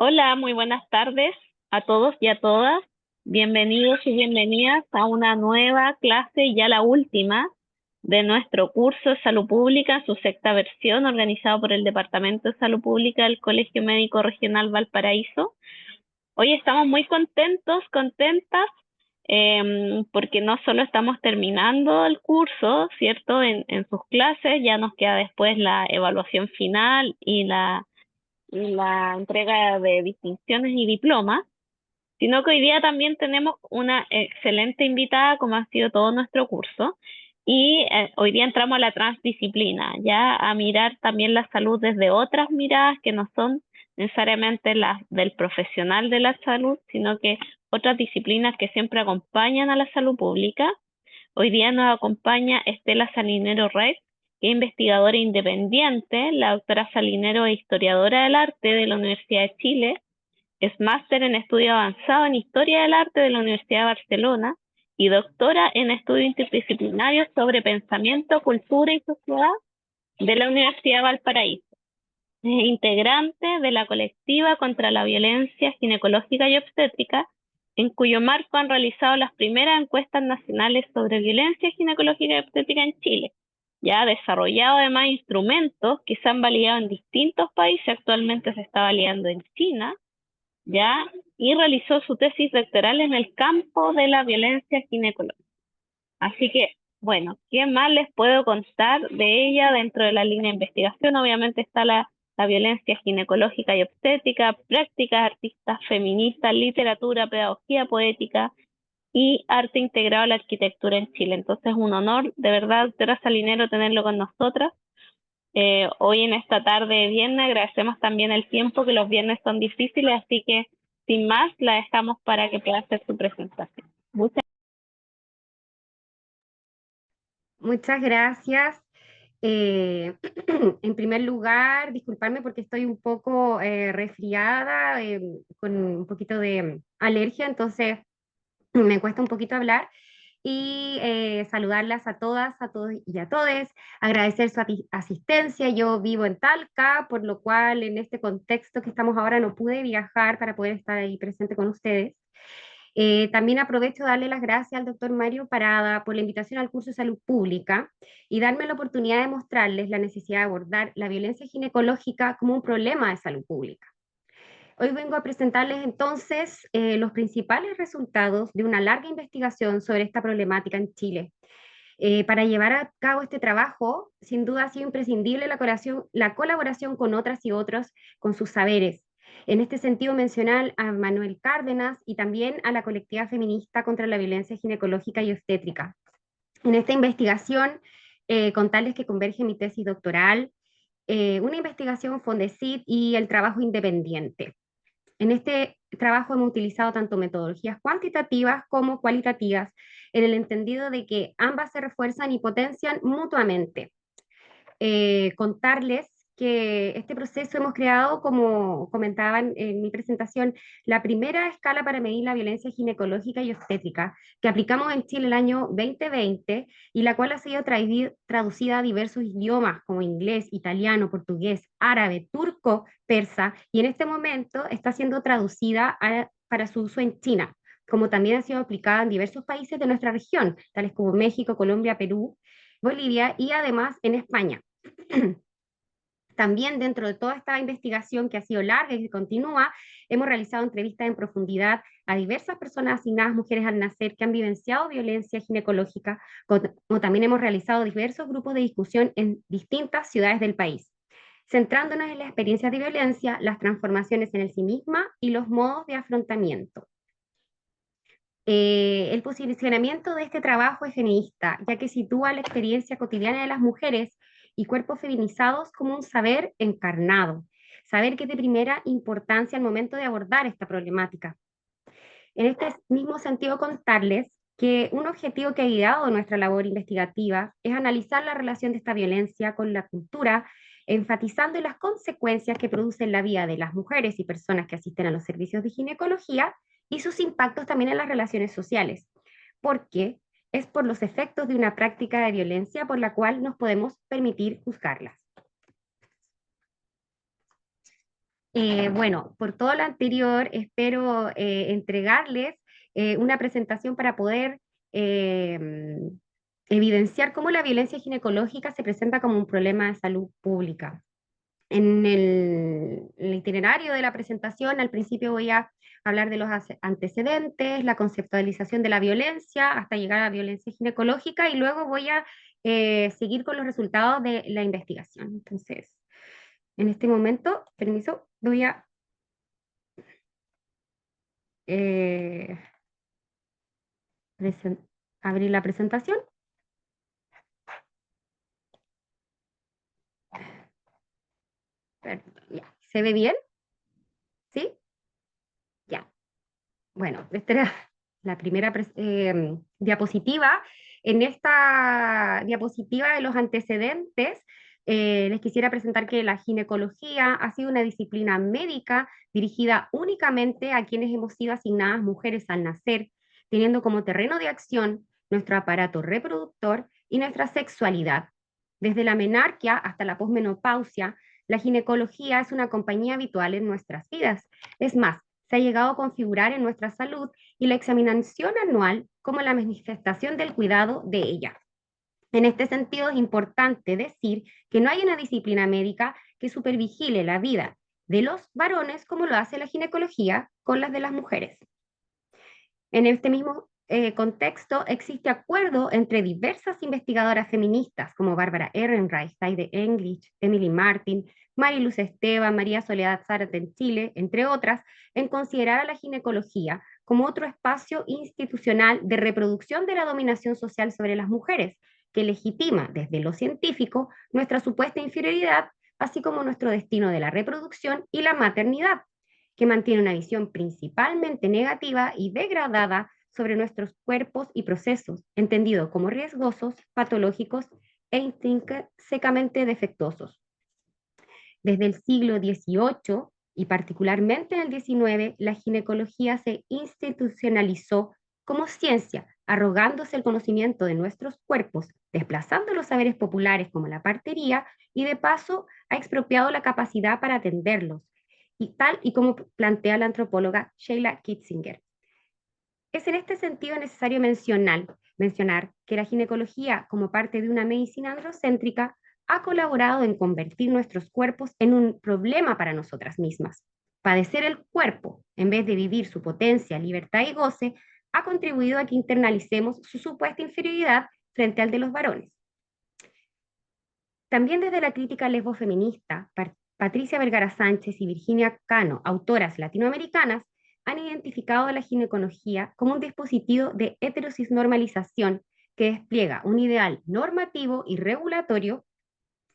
Hola, muy buenas tardes a todos y a todas. Bienvenidos y bienvenidas a una nueva clase, ya la última, de nuestro curso de Salud Pública, su sexta versión, organizado por el Departamento de Salud Pública del Colegio Médico Regional Valparaíso. Hoy estamos muy contentos, contentas, porque no solo estamos terminando el curso, ¿cierto? En sus clases, ya nos queda después la evaluación final y la entrega de distinciones y diplomas, sino que hoy día también tenemos una excelente invitada, como ha sido todo nuestro curso, y hoy día entramos a la transdisciplina, ya a mirar también la salud desde otras miradas que no son necesariamente las del profesional de la salud, sino que otras disciplinas que siempre acompañan a la salud pública. Hoy día nos acompaña Estela Salinero Rey, que es investigadora independiente. La doctora Salinero es historiadora del arte de la Universidad de Chile, es máster en estudio avanzado en historia del arte de la Universidad de Barcelona y doctora en estudios interdisciplinarios sobre pensamiento, cultura y sociedad de la Universidad de Valparaíso. Es integrante de la colectiva contra la violencia ginecológica y obstétrica, en cuyo marco han realizado las primeras encuestas nacionales sobre violencia ginecológica y obstétrica en Chile. Ya ha desarrollado además instrumentos que se han validado en distintos países, actualmente se está validando en China, ya, y realizó su tesis doctoral en el campo de la violencia ginecológica. Así que, bueno, ¿qué más les puedo contar de ella dentro de la línea de investigación? Obviamente está la violencia ginecológica y obstétrica, prácticas artistas feministas, literatura, pedagogía poética y arte integrado a la arquitectura en Chile. Entonces, es un honor, de verdad, doctora Salinero, tenerlo con nosotras. Hoy en esta tarde de viernes agradecemos también el tiempo, que los viernes son difíciles, así que sin más la dejamos para que pueda hacer su presentación. Muchas Muchas gracias. En primer lugar, disculparme porque estoy un poco resfriada, con un poquito de alergia, entonces me cuesta un poquito hablar. Y saludarlas a todas, a todos y a todes, agradecer su asistencia. Yo vivo en Talca, por lo cual en este contexto que estamos ahora no pude viajar para poder estar ahí presente con ustedes. También aprovecho de darle las gracias al doctor Mario Parada por la invitación al curso de salud pública y darme la oportunidad de mostrarles la necesidad de abordar la violencia ginecológica como un problema de salud pública. Hoy vengo a presentarles entonces los principales resultados de una larga investigación sobre esta problemática en Chile. Para llevar a cabo este trabajo, sin duda ha sido imprescindible la colaboración con otras y otros con sus saberes. En este sentido, mencionar a Manuel Cárdenas y también a la colectiva feminista contra la violencia ginecológica y obstétrica. En esta investigación, contarles que converge mi tesis doctoral, una investigación Fondesit y el trabajo independiente. En este trabajo hemos utilizado tanto metodologías cuantitativas como cualitativas, en el entendido de que ambas se refuerzan y potencian mutuamente. Contarles que este proceso hemos creado, como comentaban en mi presentación, la primera escala para medir la violencia ginecológica y obstétrica que aplicamos en Chile el año 2020 y la cual ha sido traducida a diversos idiomas como inglés, italiano, portugués, árabe, turco, persa, y en este momento está siendo traducida para su uso en China, como también ha sido aplicada en diversos países de nuestra región, tales como México, Colombia, Perú, Bolivia y además en España. También dentro de toda esta investigación que ha sido larga y que continúa, hemos realizado entrevistas en profundidad a diversas personas asignadas mujeres al nacer que han vivenciado violencia ginecológica, como también hemos realizado diversos grupos de discusión en distintas ciudades del país, centrándonos en las experiencias de violencia, las transformaciones en el sí misma y los modos de afrontamiento. El posicionamiento de este trabajo es feminista, ya que sitúa la experiencia cotidiana de las mujeres y cuerpos feminizados como un saber encarnado, saber que es de primera importancia al momento de abordar esta problemática. En este mismo sentido, contarles que un objetivo que ha guiado nuestra labor investigativa es analizar la relación de esta violencia con la cultura, enfatizando en las consecuencias que produce en la vida de las mujeres y personas que asisten a los servicios de ginecología y sus impactos también en las relaciones sociales, porque es por los efectos de una práctica de violencia por la cual nos podemos permitir juzgarlas. Bueno, por todo lo anterior, espero entregarles una presentación para poder eh, evidenciar cómo la violencia ginecológica se presenta como un problema de salud pública. En el itinerario de la presentación, al principio voy a hablar de los antecedentes, la conceptualización de la violencia, hasta llegar a la violencia ginecológica, y luego voy a seguir con los resultados de la investigación. Entonces, en este momento, permiso, voy a eh, abrir la presentación. Perdón, ya. ¿Se ve bien? ¿Sí? Ya. Bueno, esta era la primera diapositiva. En esta diapositiva de los antecedentes, les quisiera presentar que la ginecología ha sido una disciplina médica dirigida únicamente a quienes hemos sido asignadas mujeres al nacer, teniendo como terreno de acción nuestro aparato reproductor y nuestra sexualidad. Desde la menarquia hasta la posmenopausia, la ginecología es una compañía habitual en nuestras vidas. Es más, se ha llegado a configurar en nuestra salud y la examinación anual como la manifestación del cuidado de ella. En este sentido, es importante decir que no hay una disciplina médica que supervigile la vida de los varones como lo hace la ginecología con las de las mujeres. En este mismo contexto, existe acuerdo entre diversas investigadoras feministas como Bárbara Ehrenreich, Saide English, Emily Martin, Mariluz Esteban, María Soledad Zárate en Chile, entre otras, en considerar a la ginecología como otro espacio institucional de reproducción de la dominación social sobre las mujeres, que legitima desde lo científico nuestra supuesta inferioridad, así como nuestro destino de la reproducción y la maternidad, que mantiene una visión principalmente negativa y degradada sobre nuestros cuerpos y procesos, entendido como riesgosos, patológicos e intrínsecamente defectuosos. Desde el siglo XVIII y particularmente en el XIX, la ginecología se institucionalizó como ciencia, arrogándose el conocimiento de nuestros cuerpos, desplazando los saberes populares como la partería y de paso ha expropiado la capacidad para atenderlos, y tal y como plantea la antropóloga Sheila Kitzinger. Es en este sentido necesario mencionar que la ginecología, como parte de una medicina androcéntrica, ha colaborado en convertir nuestros cuerpos en un problema para nosotras mismas. Padecer el cuerpo, en vez de vivir su potencia, libertad y goce, ha contribuido a que internalicemos su supuesta inferioridad frente al de los varones. También desde la crítica lesbofeminista, Patricia Vergara Sánchez y Virginia Cano, autoras latinoamericanas, han identificado a la ginecología como un dispositivo de heterocisnormalización que despliega un ideal normativo y regulatorio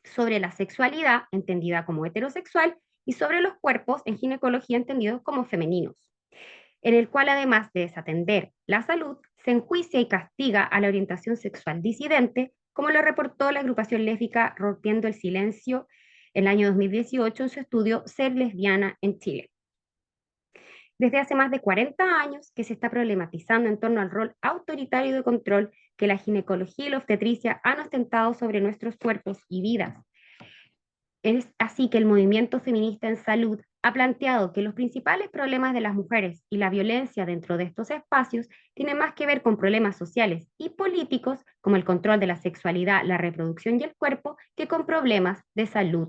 sobre la sexualidad, entendida como heterosexual, y sobre los cuerpos en ginecología entendidos como femeninos, en el cual además de desatender la salud, se enjuicia y castiga a la orientación sexual disidente, como lo reportó la agrupación lésbica Rompiendo el Silencio en el año 2018 en su estudio Ser lesbiana en Chile. Desde hace más de 40 años que se está problematizando en torno al rol autoritario de control que la ginecología y la obstetricia han ostentado sobre nuestros cuerpos y vidas. Es así que el movimiento feminista en salud ha planteado que los principales problemas de las mujeres y la violencia dentro de estos espacios tienen más que ver con problemas sociales y políticos, como el control de la sexualidad, la reproducción y el cuerpo, que con problemas de salud.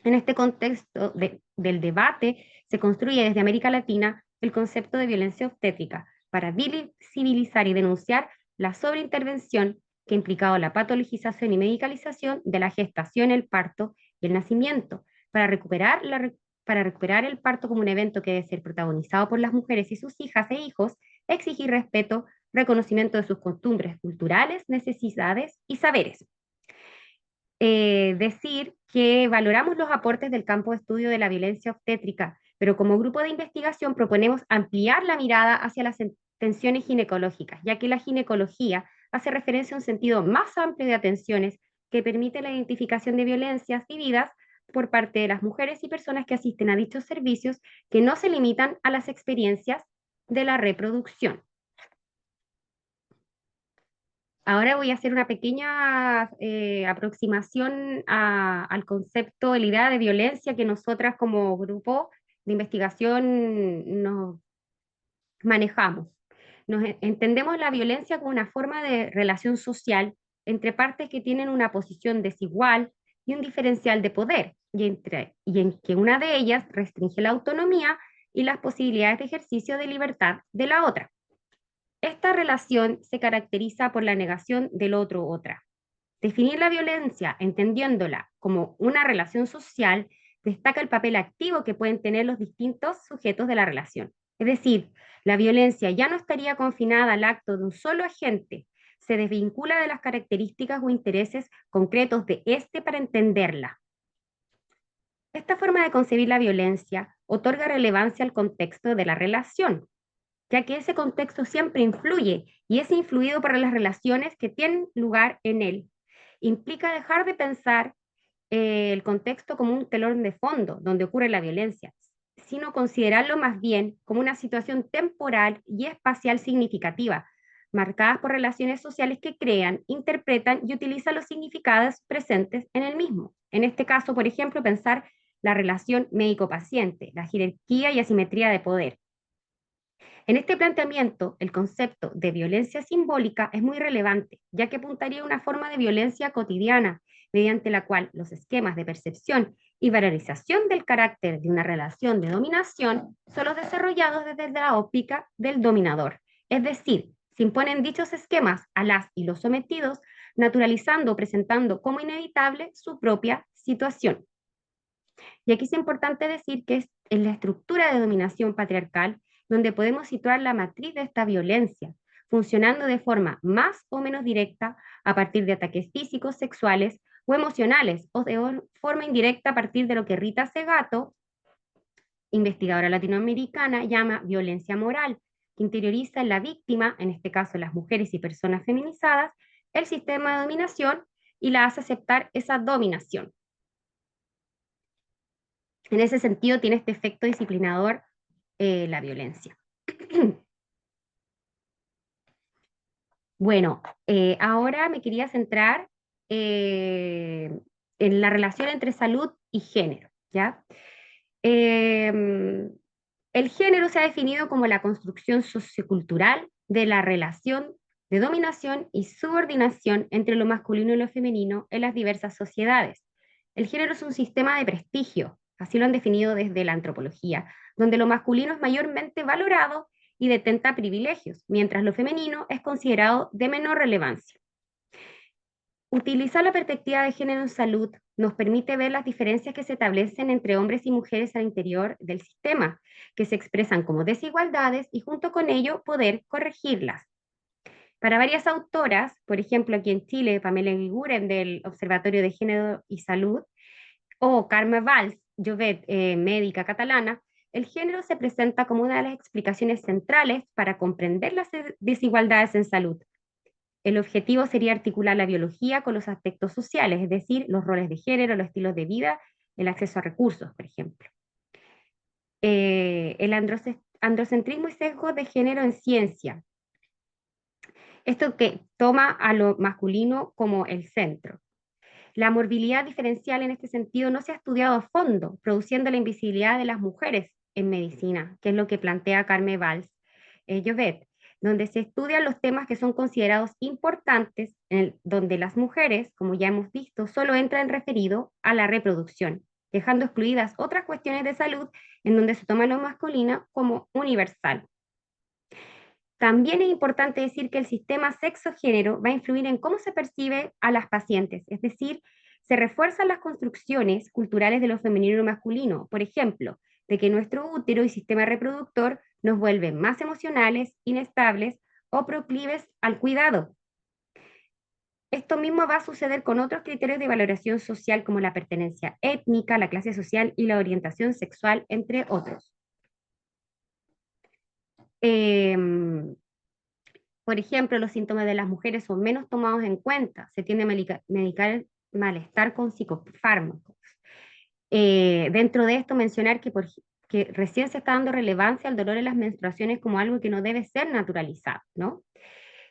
En este contexto del debate se construye desde América Latina el concepto de violencia obstétrica para visibilizar y denunciar la sobreintervención que ha implicado la patologización y medicalización de la gestación, el parto y el nacimiento, para recuperar el parto como un evento que debe ser protagonizado por las mujeres y sus hijas e hijos, exigir respeto, reconocimiento de sus costumbres culturales, necesidades y saberes. Decir que valoramos los aportes del campo de estudio de la violencia obstétrica, pero como grupo de investigación proponemos ampliar la mirada hacia las tensiones ginecológicas, ya que la ginecología hace referencia a un sentido más amplio de atenciones que permite la identificación de violencias vividas por parte de las mujeres y personas que asisten a dichos servicios, que no se limitan a las experiencias de la reproducción. Ahora voy a hacer una pequeña aproximación al concepto, la idea de violencia que nosotras como grupo de investigación nos manejamos. Entendemos la violencia como una forma de relación social entre partes que tienen una posición desigual y un diferencial de poder, y en que una de ellas restringe la autonomía y las posibilidades de ejercicio de libertad de la otra. Esta relación se caracteriza por la negación del otro otra. Definir la violencia, entendiéndola como una relación social, destaca el papel activo que pueden tener los distintos sujetos de la relación. Es decir, la violencia ya no estaría confinada al acto de un solo agente, se desvincula de las características o intereses concretos de éste para entenderla. Esta forma de concebir la violencia otorga relevancia al contexto de la relación, ya que ese contexto siempre influye y es influido por las relaciones que tienen lugar en él. Implica dejar de pensar el contexto como un telón de fondo donde ocurre la violencia, sino considerarlo más bien como una situación temporal y espacial significativa, marcadas por relaciones sociales que crean, interpretan y utilizan los significados presentes en el mismo. En este caso, por ejemplo, pensar la relación médico-paciente, la jerarquía y asimetría de poder. En este planteamiento, el concepto de violencia simbólica es muy relevante, ya que apuntaría a una forma de violencia cotidiana, mediante la cual los esquemas de percepción y valorización del carácter de una relación de dominación son los desarrollados desde la óptica del dominador. Es decir, se imponen dichos esquemas a las y los sometidos, naturalizando o presentando como inevitable su propia situación. Y aquí es importante decir que es en la estructura de dominación patriarcal donde podemos situar la matriz de esta violencia, funcionando de forma más o menos directa a partir de ataques físicos, sexuales o emocionales, o de forma indirecta a partir de lo que Rita Segato, investigadora latinoamericana, llama violencia moral, que interioriza en la víctima, en este caso las mujeres y personas feminizadas, el sistema de dominación y la hace aceptar esa dominación. En ese sentido, tiene este efecto disciplinador la violencia. Bueno, ahora me quería centrar eh, en la relación entre salud y género, ¿ya? Eh, el género se ha definido como la construcción sociocultural de la relación de dominación y subordinación entre lo masculino y lo femenino en las diversas sociedades. El género es un sistema de prestigio, así lo han definido desde la antropología, donde lo masculino es mayormente valorado y detenta privilegios, mientras lo femenino es considerado de menor relevancia. Utilizar la perspectiva de género en salud nos permite ver las diferencias que se establecen entre hombres y mujeres al interior del sistema, que se expresan como desigualdades y junto con ello poder corregirlas. Para varias autoras, por ejemplo aquí en Chile, Pamela Guiguren del Observatorio de Género y Salud, o Carme Valls, Jovet, médica catalana, el género se presenta como una de las explicaciones centrales para comprender las desigualdades en salud. El objetivo sería articular la biología con los aspectos sociales, es decir, los roles de género, los estilos de vida, el acceso a recursos, por ejemplo. El androcentrismo y sesgo de género en ciencia. Esto que toma a lo masculino como el centro. La morbilidad diferencial en este sentido no se ha estudiado a fondo, produciendo la invisibilidad de las mujeres en medicina, que es lo que plantea Carme Valls Llovet, donde se estudian los temas que son considerados importantes, donde las mujeres, como ya hemos visto, solo entran referido a la reproducción, dejando excluidas otras cuestiones de salud en donde se toma lo masculino como universal. También es importante decir que el sistema sexo-género va a influir en cómo se percibe a las pacientes, es decir, se refuerzan las construcciones culturales de lo femenino y lo masculino, por ejemplo, de que nuestro útero y sistema reproductor nos vuelven más emocionales, inestables o proclives al cuidado. Esto mismo va a suceder con otros criterios de valoración social como la pertenencia étnica, la clase social y la orientación sexual, entre otros. Por ejemplo, los síntomas de las mujeres son menos tomados en cuenta, se tiende a medicar el malestar con psicofármacos. Dentro de esto mencionar que recién se está dando relevancia al dolor en las menstruaciones como algo que no debe ser naturalizado, ¿no?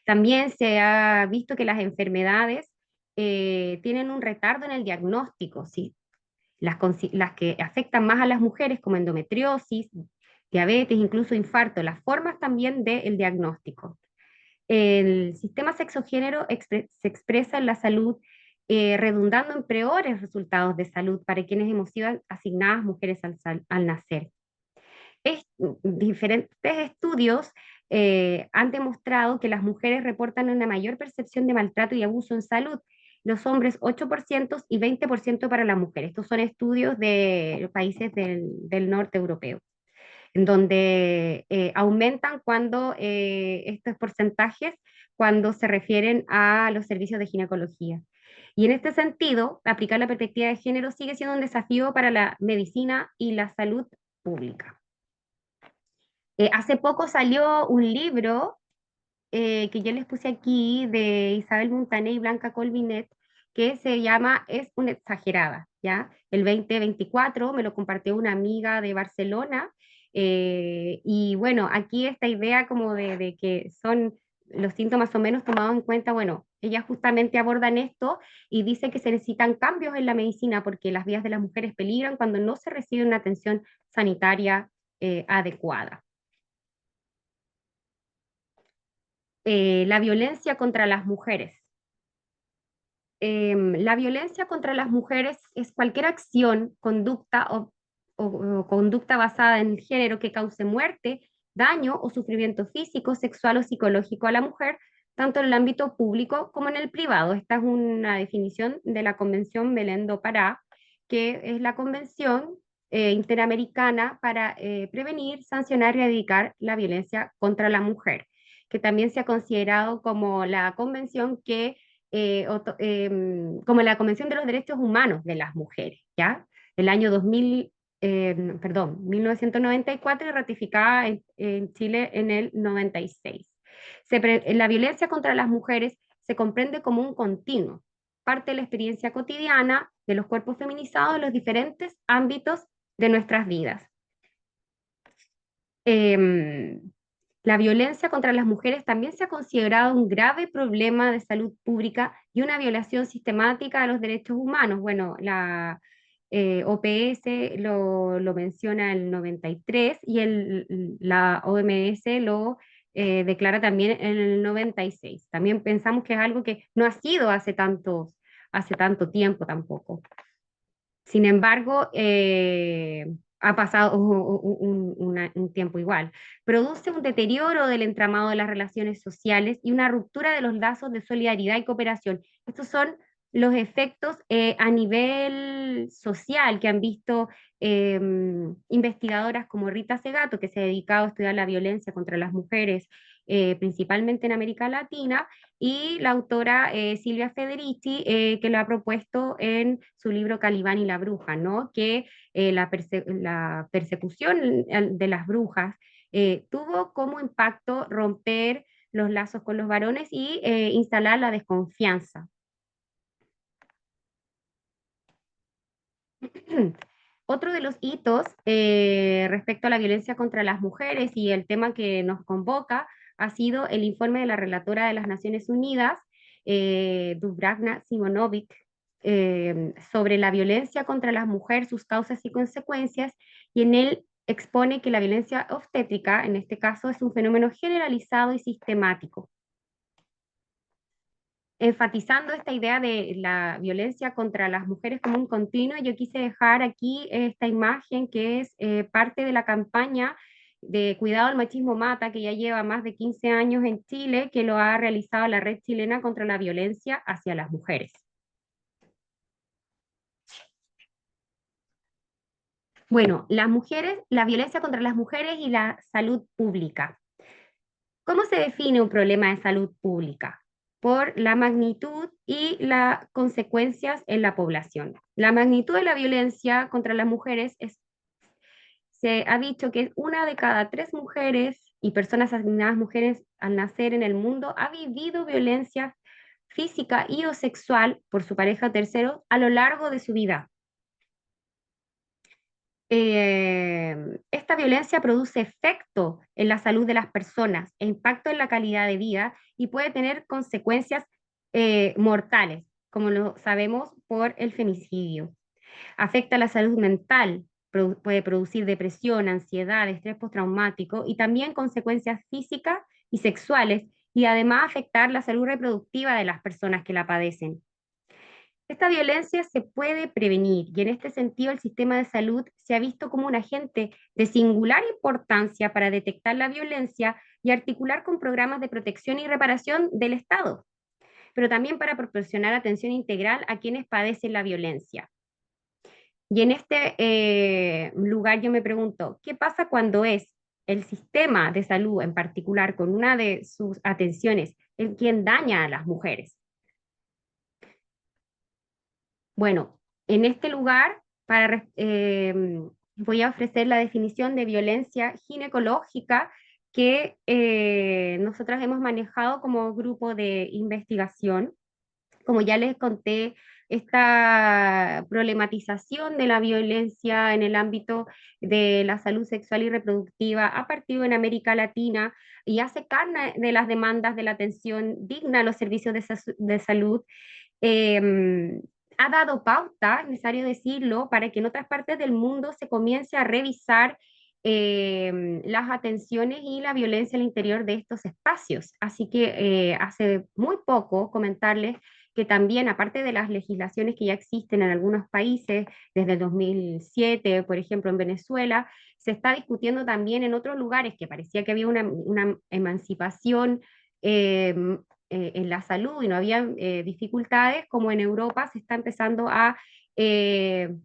También se ha visto que las enfermedades tienen un retardo en el diagnóstico, ¿sí? Las que afectan más a las mujeres, como endometriosis, diabetes, incluso infarto, las formas también del diagnóstico. El sistema sexogénero se expresa en la salud, redundando en peores resultados de salud para quienes hemos sido asignadas mujeres al nacer. Diferentes estudios han demostrado que las mujeres reportan una mayor percepción de maltrato y abuso en salud, los hombres 8% y 20% para las mujeres. Estos son estudios de los países del norte europeo, en donde aumentan cuando estos porcentajes cuando se refieren a los servicios de ginecología. Y en este sentido, aplicar la perspectiva de género sigue siendo un desafío para la medicina y la salud pública. Hace poco salió un libro que yo les puse aquí de Isabel Montané y Blanca Colbinet, que se llama Es una exagerada, ¿ya? El 2024 me lo compartió una amiga de Barcelona, y bueno, aquí esta idea como de que son los síntomas o menos tomados en cuenta, bueno, ellas justamente abordan esto y dicen que se necesitan cambios en la medicina porque las vidas de las mujeres peligran cuando no se recibe una atención sanitaria adecuada. La violencia contra las mujeres. La violencia contra las mujeres es cualquier acción, conducta o conducta basada en el género que cause muerte, daño o sufrimiento físico, sexual o psicológico a la mujer, tanto en el ámbito público como en el privado. Esta es una definición de la Convención Belém do Pará, que es la convención interamericana para prevenir, sancionar y erradicar la violencia contra la mujer, que también se ha considerado como la convención que como la Convención de los Derechos Humanos de las Mujeres, ¿ya? El año 1994 y ratificada en Chile en el 96. La violencia contra las mujeres se comprende como un continuo, parte de la experiencia cotidiana de los cuerpos feminizados en los diferentes ámbitos de nuestras vidas. Eh, la violencia contra las mujeres también se ha considerado un grave problema de salud pública y una violación sistemática de los derechos humanos. Bueno, la OPS lo menciona en el 93 y la OMS lo declara también en el 96. También pensamos que es algo que no ha sido hace tanto tiempo tampoco. Sin embargo, ha pasado un tiempo igual. Produce un deterioro del entramado de las relaciones sociales y una ruptura de los lazos de solidaridad y cooperación. Estos son los efectos a nivel social que han visto investigadoras como Rita Segato, que se ha dedicado a estudiar la violencia contra las mujeres, principalmente en América Latina, y la autora Silvia Federici, que lo ha propuesto en su libro Calibán y la bruja, ¿no? Que la persecución de las brujas tuvo como impacto romper los lazos con los varones y instalar la desconfianza. Otro de los hitos respecto a la violencia contra las mujeres y el tema que nos convoca ha sido el informe de la relatora de las Naciones Unidas, Dubravna Simonovic, sobre la violencia contra las mujeres, sus causas y consecuencias, y en él expone que la violencia obstétrica, en este caso, es un fenómeno generalizado y sistemático. Enfatizando esta idea de la violencia contra las mujeres como un continuo, yo quise dejar aquí esta imagen que es parte de la campaña de Cuidado al Machismo Mata, que ya lleva más de 15 años en Chile, que lo ha realizado la Red Chilena contra la Violencia hacia las Mujeres. Bueno, las mujeres, la violencia contra las mujeres y la salud pública. ¿Cómo se define un problema de salud pública? Por la magnitud y las consecuencias en la población. La magnitud de la violencia contra las mujeres se ha dicho que es 1 de cada 3 mujeres y personas asignadas mujeres al nacer en el mundo ha vivido violencia física y o sexual por su pareja o tercero a lo largo de su vida. Esta violencia produce efecto en la salud de las personas e impacto en la calidad de vida y puede tener consecuencias mortales, como lo sabemos por el femicidio. Afecta la salud mental, puede producir depresión, ansiedad, estrés postraumático y también consecuencias físicas y sexuales, y además afectar la salud reproductiva de las personas que la padecen. Esta violencia se puede prevenir y en este sentido el sistema de salud se ha visto como un agente de singular importancia para detectar la violencia y articular con programas de protección y reparación del Estado, pero también para proporcionar atención integral a quienes padecen la violencia. Y en este lugar yo me pregunto, ¿qué pasa cuando es el sistema de salud en particular con una de sus atenciones el quien daña a las mujeres? Bueno, en este lugar voy a ofrecer la definición de violencia ginecológica que nosotras hemos manejado como grupo de investigación. Como ya les conté, esta problematización de la violencia en el ámbito de la salud sexual y reproductiva ha partido en América Latina y hace carne de las demandas de la atención digna a los servicios de salud. eh, Ha dado pauta, es necesario decirlo, para que en otras partes del mundo se comience a revisar las atenciones y la violencia al interior de estos espacios. Así que hace muy poco comentarles que también, aparte de las legislaciones que ya existen en algunos países, desde el 2007, por ejemplo, en Venezuela, se está discutiendo también en otros lugares que parecía que había una emancipación eh, en la salud y no había dificultades, como en Europa se está empezando a eh,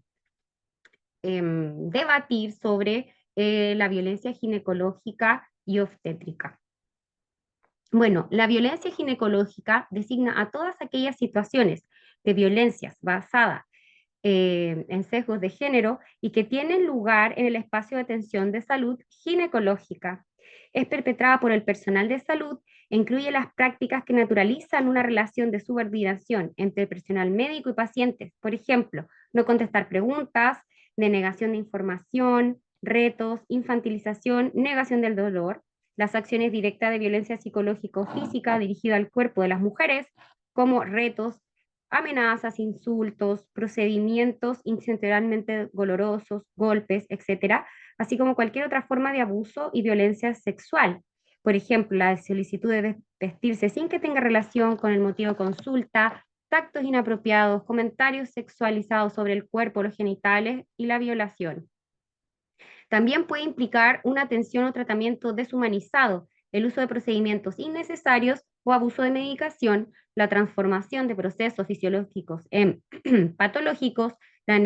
debatir sobre la violencia ginecológica y obstétrica. Bueno, la violencia ginecológica designa a todas aquellas situaciones de violencias basadas en sesgos de género y que tienen lugar en el espacio de atención de salud ginecológica. Es perpetrada por el personal de salud e incluye las prácticas que naturalizan una relación de subordinación entre el personal médico y pacientes. Por ejemplo, no contestar preguntas, denegación de información, retos, infantilización, negación del dolor, las acciones directas de violencia psicológico-física dirigida al cuerpo de las mujeres, como retos, amenazas, insultos, procedimientos intencionalmente dolorosos, golpes, etcétera, así como cualquier otra forma de abuso y violencia sexual. Por ejemplo, la solicitud de vestirse sin que tenga relación con el motivo de consulta, tactos inapropiados, comentarios sexualizados sobre el cuerpo, los genitales y la violación. También puede implicar una atención o tratamiento deshumanizado, el uso de procedimientos innecesarios o abuso de medicación, la transformación de procesos fisiológicos en patológicos, la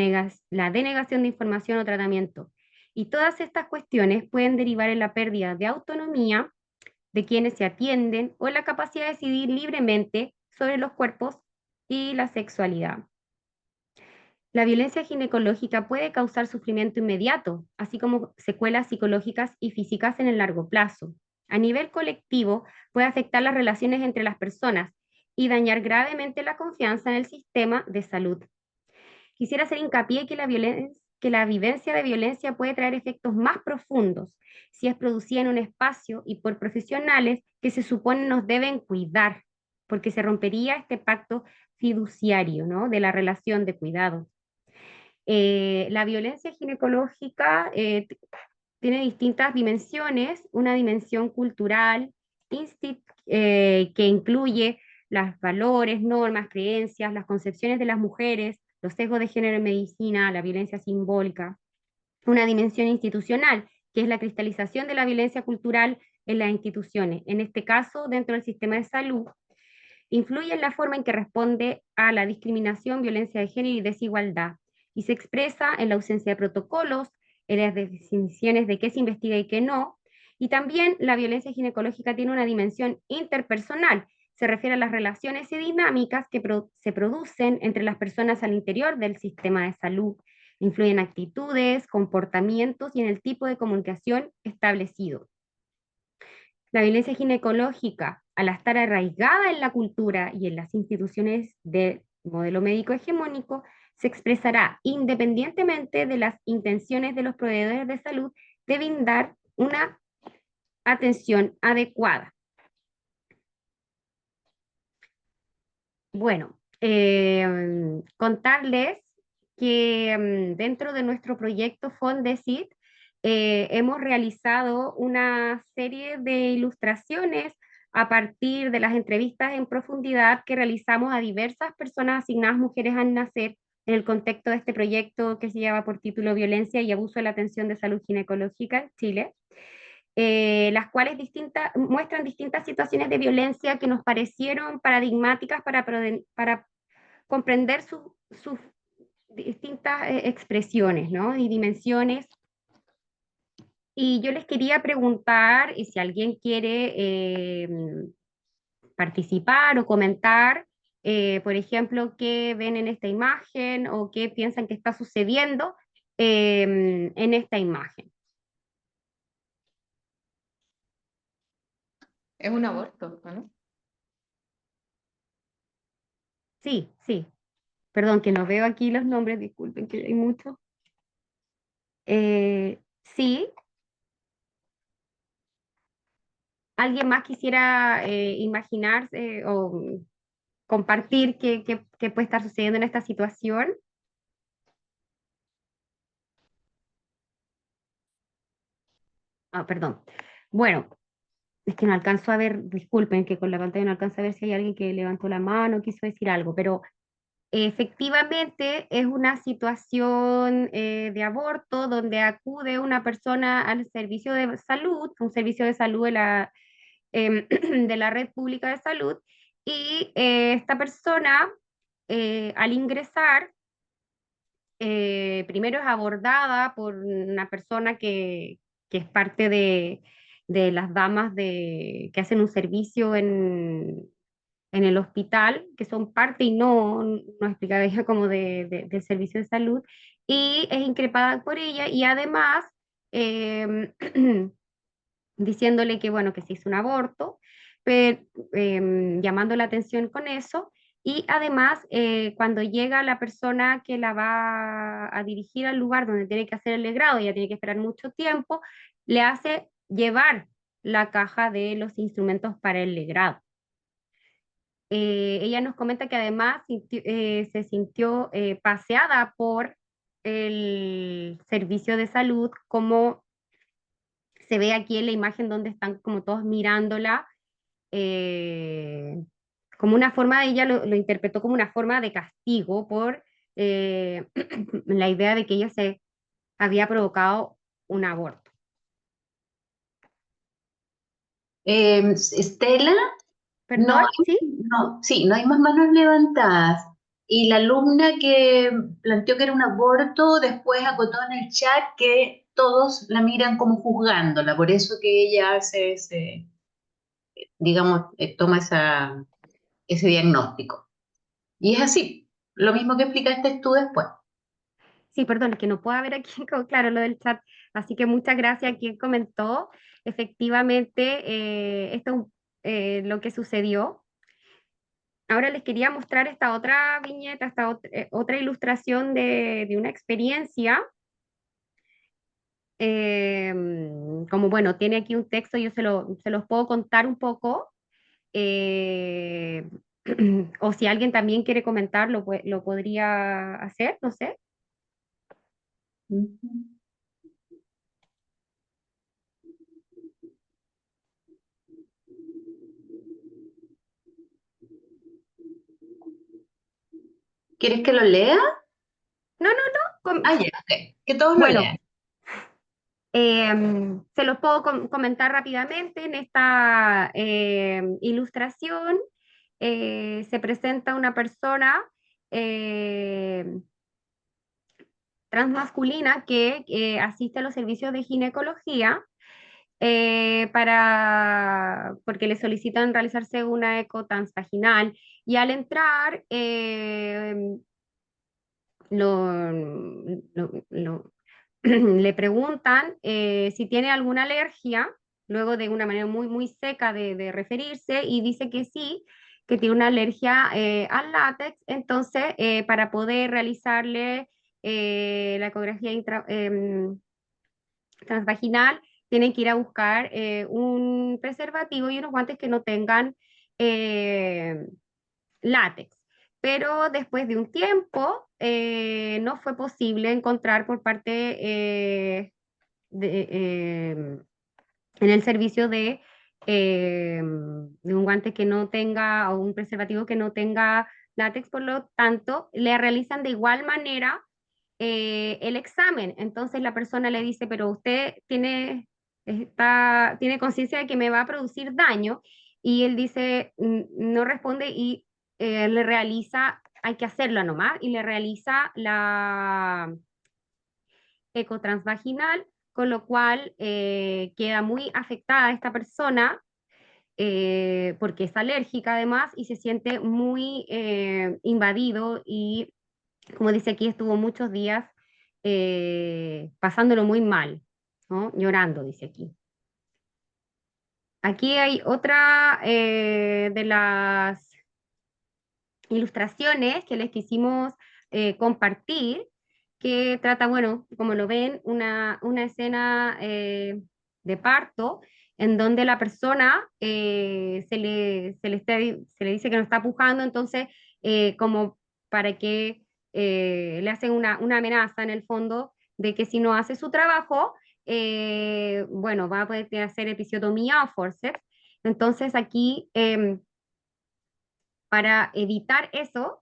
denegación de información o tratamiento. Y todas estas cuestiones pueden derivar en la pérdida de autonomía de quienes se atienden o en la capacidad de decidir libremente sobre los cuerpos y la sexualidad. La violencia ginecológica puede causar sufrimiento inmediato, así como secuelas psicológicas y físicas en el largo plazo. A nivel colectivo, puede afectar las relaciones entre las personas y dañar gravemente la confianza en el sistema de salud. Quisiera hacer hincapié que la vivencia de violencia puede traer efectos más profundos si es producida en un espacio y por profesionales que se supone nos deben cuidar, porque se rompería este pacto fiduciario, ¿no?, de la relación de cuidado. La violencia ginecológica tiene distintas dimensiones, una dimensión cultural que incluye los valores, normas, creencias, las concepciones de las mujeres, los sesgos de género en medicina, la violencia simbólica, una dimensión institucional, que es la cristalización de la violencia cultural en las instituciones, en este caso dentro del sistema de salud, influye en la forma en que responde a la discriminación, violencia de género y desigualdad, y se expresa en la ausencia de protocolos, en las definiciones de qué se investiga y qué no, y también la violencia ginecológica tiene una dimensión interpersonal, se refiere a las relaciones y dinámicas que se producen entre las personas al interior del sistema de salud, influyen en actitudes, comportamientos y en el tipo de comunicación establecido. La violencia ginecológica, al estar arraigada en la cultura y en las instituciones del modelo médico hegemónico, se expresará independientemente de las intenciones de los proveedores de salud de brindar una atención adecuada. Bueno, contarles que dentro de nuestro proyecto Fondesit hemos realizado una serie de ilustraciones a partir de las entrevistas en profundidad que realizamos a diversas personas asignadas mujeres al nacer en el contexto de este proyecto que se lleva por título Violencia y abuso de la atención de salud ginecológica en Chile. Las cuales muestran distintas situaciones de violencia que nos parecieron paradigmáticas para comprender sus distintas expresiones, ¿no? Y dimensiones. Y yo les quería preguntar y si alguien quiere participar o comentar, por ejemplo, qué ven en esta imagen o qué piensan que está sucediendo en esta imagen. Es un aborto, ¿no? Sí, sí. Perdón, que no veo aquí los nombres, disculpen que hay muchos. Sí, ¿alguien más quisiera imaginarse o compartir qué puede estar sucediendo en esta situación? Ah, perdón. Bueno, es que no alcanzo a ver, disculpen que con la pantalla no alcanzo a ver si hay alguien que levantó la mano, quiso decir algo, pero efectivamente es una situación de aborto donde acude una persona al servicio de salud, un servicio de salud de la red pública de salud, y esta persona al ingresar primero es abordada por una persona que es parte de las damas que hacen un servicio en el hospital, que son parte y no explicaba ella como del servicio de salud, y es increpada por ella y además eh, diciéndole que bueno, que se hizo un aborto, pero, llamando la atención con eso. Y además, cuando llega la persona que la va a dirigir al lugar donde tiene que hacer el legrado, ella tiene que esperar mucho tiempo, le hace llevar la caja de los instrumentos para el legrado. Ella nos comenta que además se sintió paseada por el servicio de salud, como se ve aquí en la imagen donde están como todos mirándola, eh, como una forma, ella lo interpretó como una forma de castigo por la idea de que ella se había provocado un aborto. Estela, no, ¿Perdón? ¿Sí? no, sí, no hay más manos levantadas. Y la alumna que planteó que era un aborto, después acotó en el chat que todos la miran como juzgándola, por eso que ella hace ese, digamos, toma ese diagnóstico. Y es así, lo mismo que explicaste tú después. Sí, perdón, es que no puedo ver aquí, claro, lo del chat. Así que muchas gracias a quien comentó. Efectivamente, esto es lo que sucedió. Ahora les quería mostrar esta otra viñeta, otra ilustración de una experiencia. Como bueno, tiene aquí un texto, yo se los puedo contar un poco. eh, o si alguien también quiere comentarlo, pues lo podría hacer, no sé. Ujú. ¿Quieres que lo lea? No, no, no. Ah, ya, ok. Que todos lo Bueno, lean. se los puedo comentar rápidamente. En esta ilustración se presenta una persona eh, transmasculina que asiste a los servicios de ginecología porque le solicitan realizarse una eco transvaginal y al entrar lo, lo- le preguntan si tiene alguna alergia, luego de una manera muy, muy seca de referirse, y dice que sí, que tiene una alergia al látex, entonces para poder realizarle la ecografía transvaginal, tienen que ir a buscar un preservativo y unos guantes que no tengan eh, látex. Pero después de un tiempo no fue posible encontrar por parte en el servicio de un guante que no tenga o un preservativo que no tenga látex, por lo tanto, le realizan de igual manera el examen. Entonces la persona le dice, pero usted tiene conciencia de que me va a producir daño, y él dice, no responde, y le realiza, hay que hacerlo nomás, y le realiza la ecotransvaginal, con lo cual queda muy afectada esta persona porque es alérgica además y se siente muy invadido y, como dice aquí, estuvo muchos días pasándolo muy mal, ¿no? Llorando, dice aquí. Aquí hay otra de las ilustraciones que les quisimos compartir, que trata, bueno, como lo ven, una escena de parto en donde la persona se le dice que no está pujando, entonces como para que le hacen una amenaza en el fondo de que si no hace su trabajo, bueno, va a poder hacer episiotomía o forceps. Entonces aquí para evitar eso,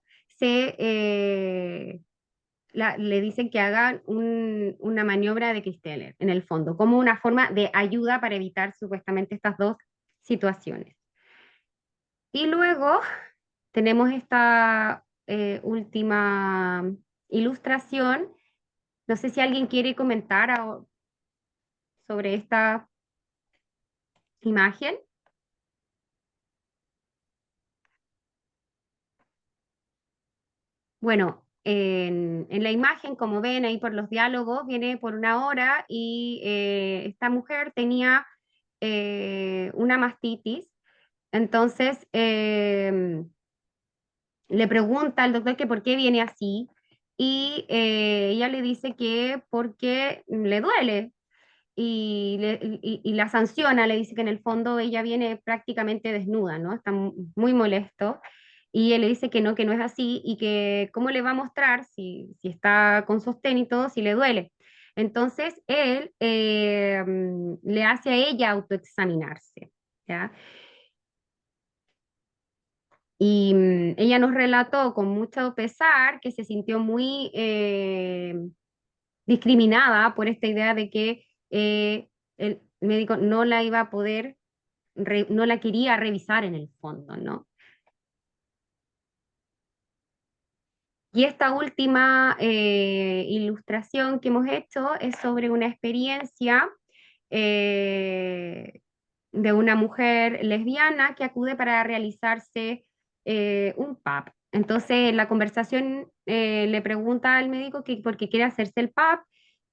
le dicen que hagan una maniobra de Christeller en el fondo, como una forma de ayuda para evitar supuestamente estas dos situaciones. Y luego tenemos esta última ilustración. No sé si alguien quiere comentar sobre esta imagen. Bueno, en la imagen, como ven ahí por los diálogos, viene por una hora y esta mujer tenía una mastitis. Entonces le pregunta al doctor que por qué viene así, y ella le dice que porque le duele y la sanciona, le dice que en el fondo ella viene prácticamente desnuda, ¿no? Está muy molesto. Y él le dice que no es así, y que cómo le va a mostrar si está con sostén y todo, si le duele. Entonces él le hace a ella autoexaminarse, ¿ya? Y ella nos relató con mucho pesar que se sintió muy discriminada por esta idea de que el médico no la iba a poder, no la quería revisar en el fondo, ¿no? Y esta última ilustración que hemos hecho es sobre una experiencia eh, de una mujer lesbiana que acude para realizarse un PAP. Entonces, en la conversación le pregunta al médico que por qué quiere hacerse el PAP,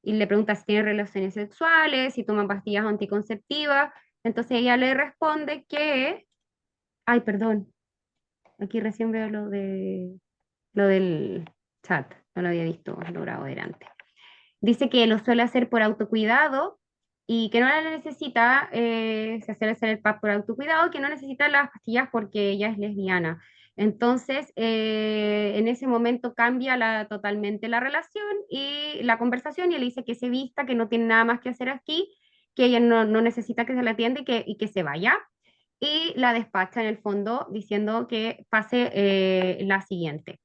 y le pregunta si tiene relaciones sexuales, si toma pastillas anticonceptivas. Entonces ella le responde que, ay, perdón, aquí recién veo lo del chat, no lo había visto logrado delante. Dice que lo suele hacer por autocuidado y que no la necesita, se hace hacer el PAP por autocuidado, que no necesita las pastillas porque ella es lesbiana. Entonces, en ese momento cambia totalmente la relación y la conversación, y él dice que se vista, que no tiene nada más que hacer aquí, que ella no necesita que se la atienda y que se vaya. Y la despacha en el fondo diciendo que pase la siguiente.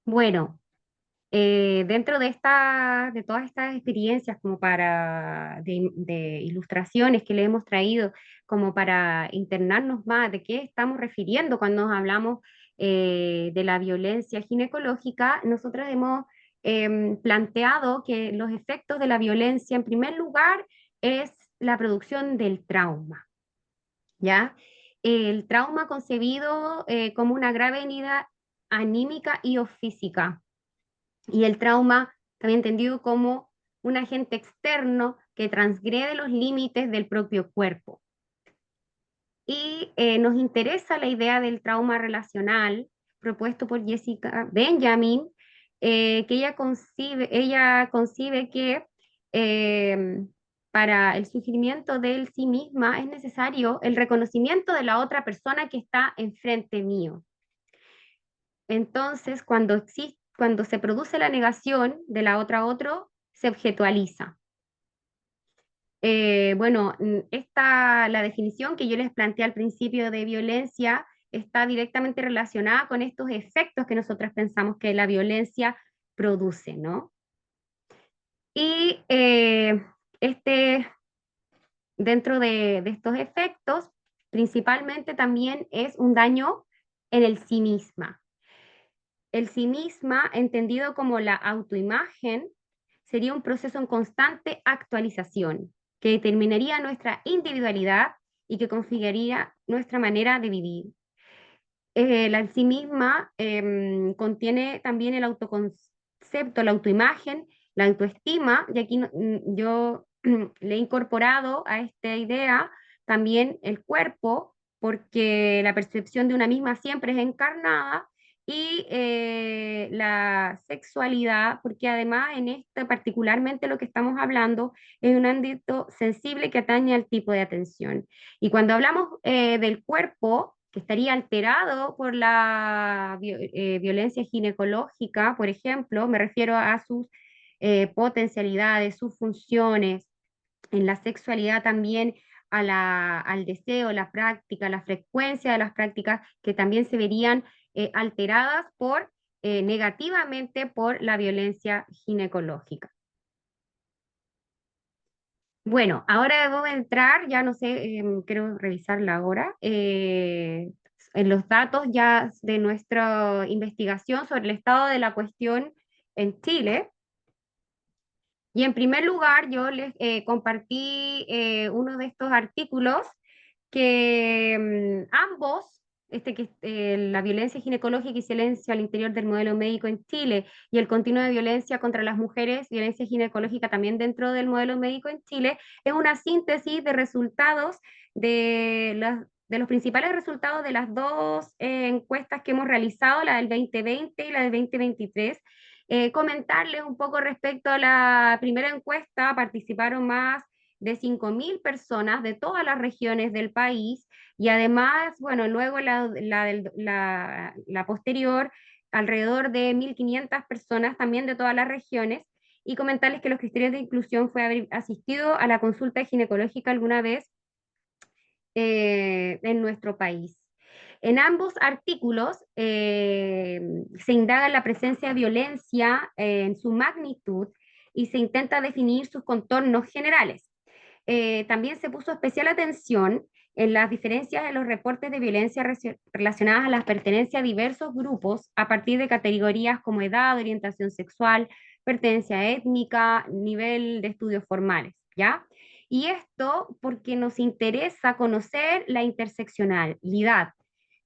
Bueno, dentro de todas estas experiencias como de ilustraciones que le hemos traído como para internarnos más de qué estamos refiriendo cuando nos hablamos de la violencia ginecológica, nosotros hemos planteado que los efectos de la violencia, en primer lugar, es la producción del trauma, ¿ya? El trauma concebido como una grave herida anímica y o física, y el trauma también entendido como un agente externo que transgrede los límites del propio cuerpo. Y nos interesa la idea del trauma relacional propuesto por Jessica Benjamin, que ella concibe que para el surgimiento de sí misma es necesario el reconocimiento de la otra persona que está enfrente mío. Entonces, cuando se produce la negación de la otra a otro, se objetualiza. Bueno, la definición que yo les planteé al principio de violencia está directamente relacionada con estos efectos que nosotros pensamos que la violencia produce, ¿no? Y dentro de estos efectos, principalmente también es un daño en el sí misma. El sí misma, entendido como la autoimagen, sería un proceso en constante actualización que determinaría nuestra individualidad y que configuraría nuestra manera de vivir. La en sí misma contiene también el autoconcepto, la autoimagen, la autoestima, y aquí yo le he incorporado a esta idea también el cuerpo, porque la percepción de una misma siempre es encarnada, y la sexualidad, porque además en esto particularmente lo que estamos hablando es un ámbito sensible que atañe al tipo de atención. Y cuando hablamos del cuerpo, que estaría alterado por la violencia ginecológica, por ejemplo, me refiero a sus potencialidades, sus funciones, en la sexualidad también al deseo, la práctica, la frecuencia de las prácticas que también se verían alteradas negativamente por la violencia ginecológica. Bueno, ahora debo entrar, ya no sé, quiero revisarla ahora, en los datos ya de nuestra investigación sobre el estado de la cuestión en Chile. Y en primer lugar, yo les compartí uno de estos artículos que ambos, la violencia ginecológica y silencio al interior del modelo médico en Chile y el continuo de violencia contra las mujeres, violencia ginecológica también dentro del modelo médico en Chile, es una síntesis de resultados de los principales resultados de las dos encuestas que hemos realizado, la del 2020 y la del 2023. Comentarles un poco respecto a la primera encuesta, participaron más de 5.000 personas de todas las regiones del país y además, bueno, luego la posterior, alrededor de 1.500 personas también de todas las regiones, y comentarles que los criterios de inclusión fue haber asistido a la consulta ginecológica alguna vez en nuestro país. En ambos artículos se indaga la presencia de violencia en su magnitud y se intenta definir sus contornos generales. También se puso especial atención en las diferencias en los reportes de violencia relacionadas a la pertenencia a diversos grupos a partir de categorías como edad, orientación sexual, pertenencia étnica, nivel de estudios formales, ¿ya? Y esto porque nos interesa conocer la interseccionalidad.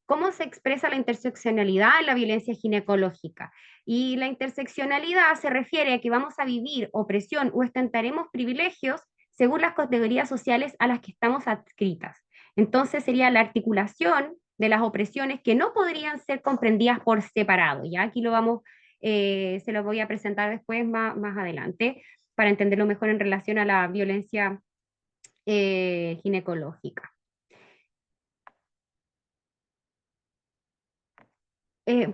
¿Cómo se expresa la interseccionalidad en la violencia ginecológica? Y la interseccionalidad se refiere a que vamos a vivir opresión o ostentaremos privilegios según las categorías sociales a las que estamos adscritas. Entonces sería la articulación de las opresiones que no podrían ser comprendidas por separado. Ya aquí se lo voy a presentar después más adelante para entenderlo mejor en relación a la violencia ginecológica.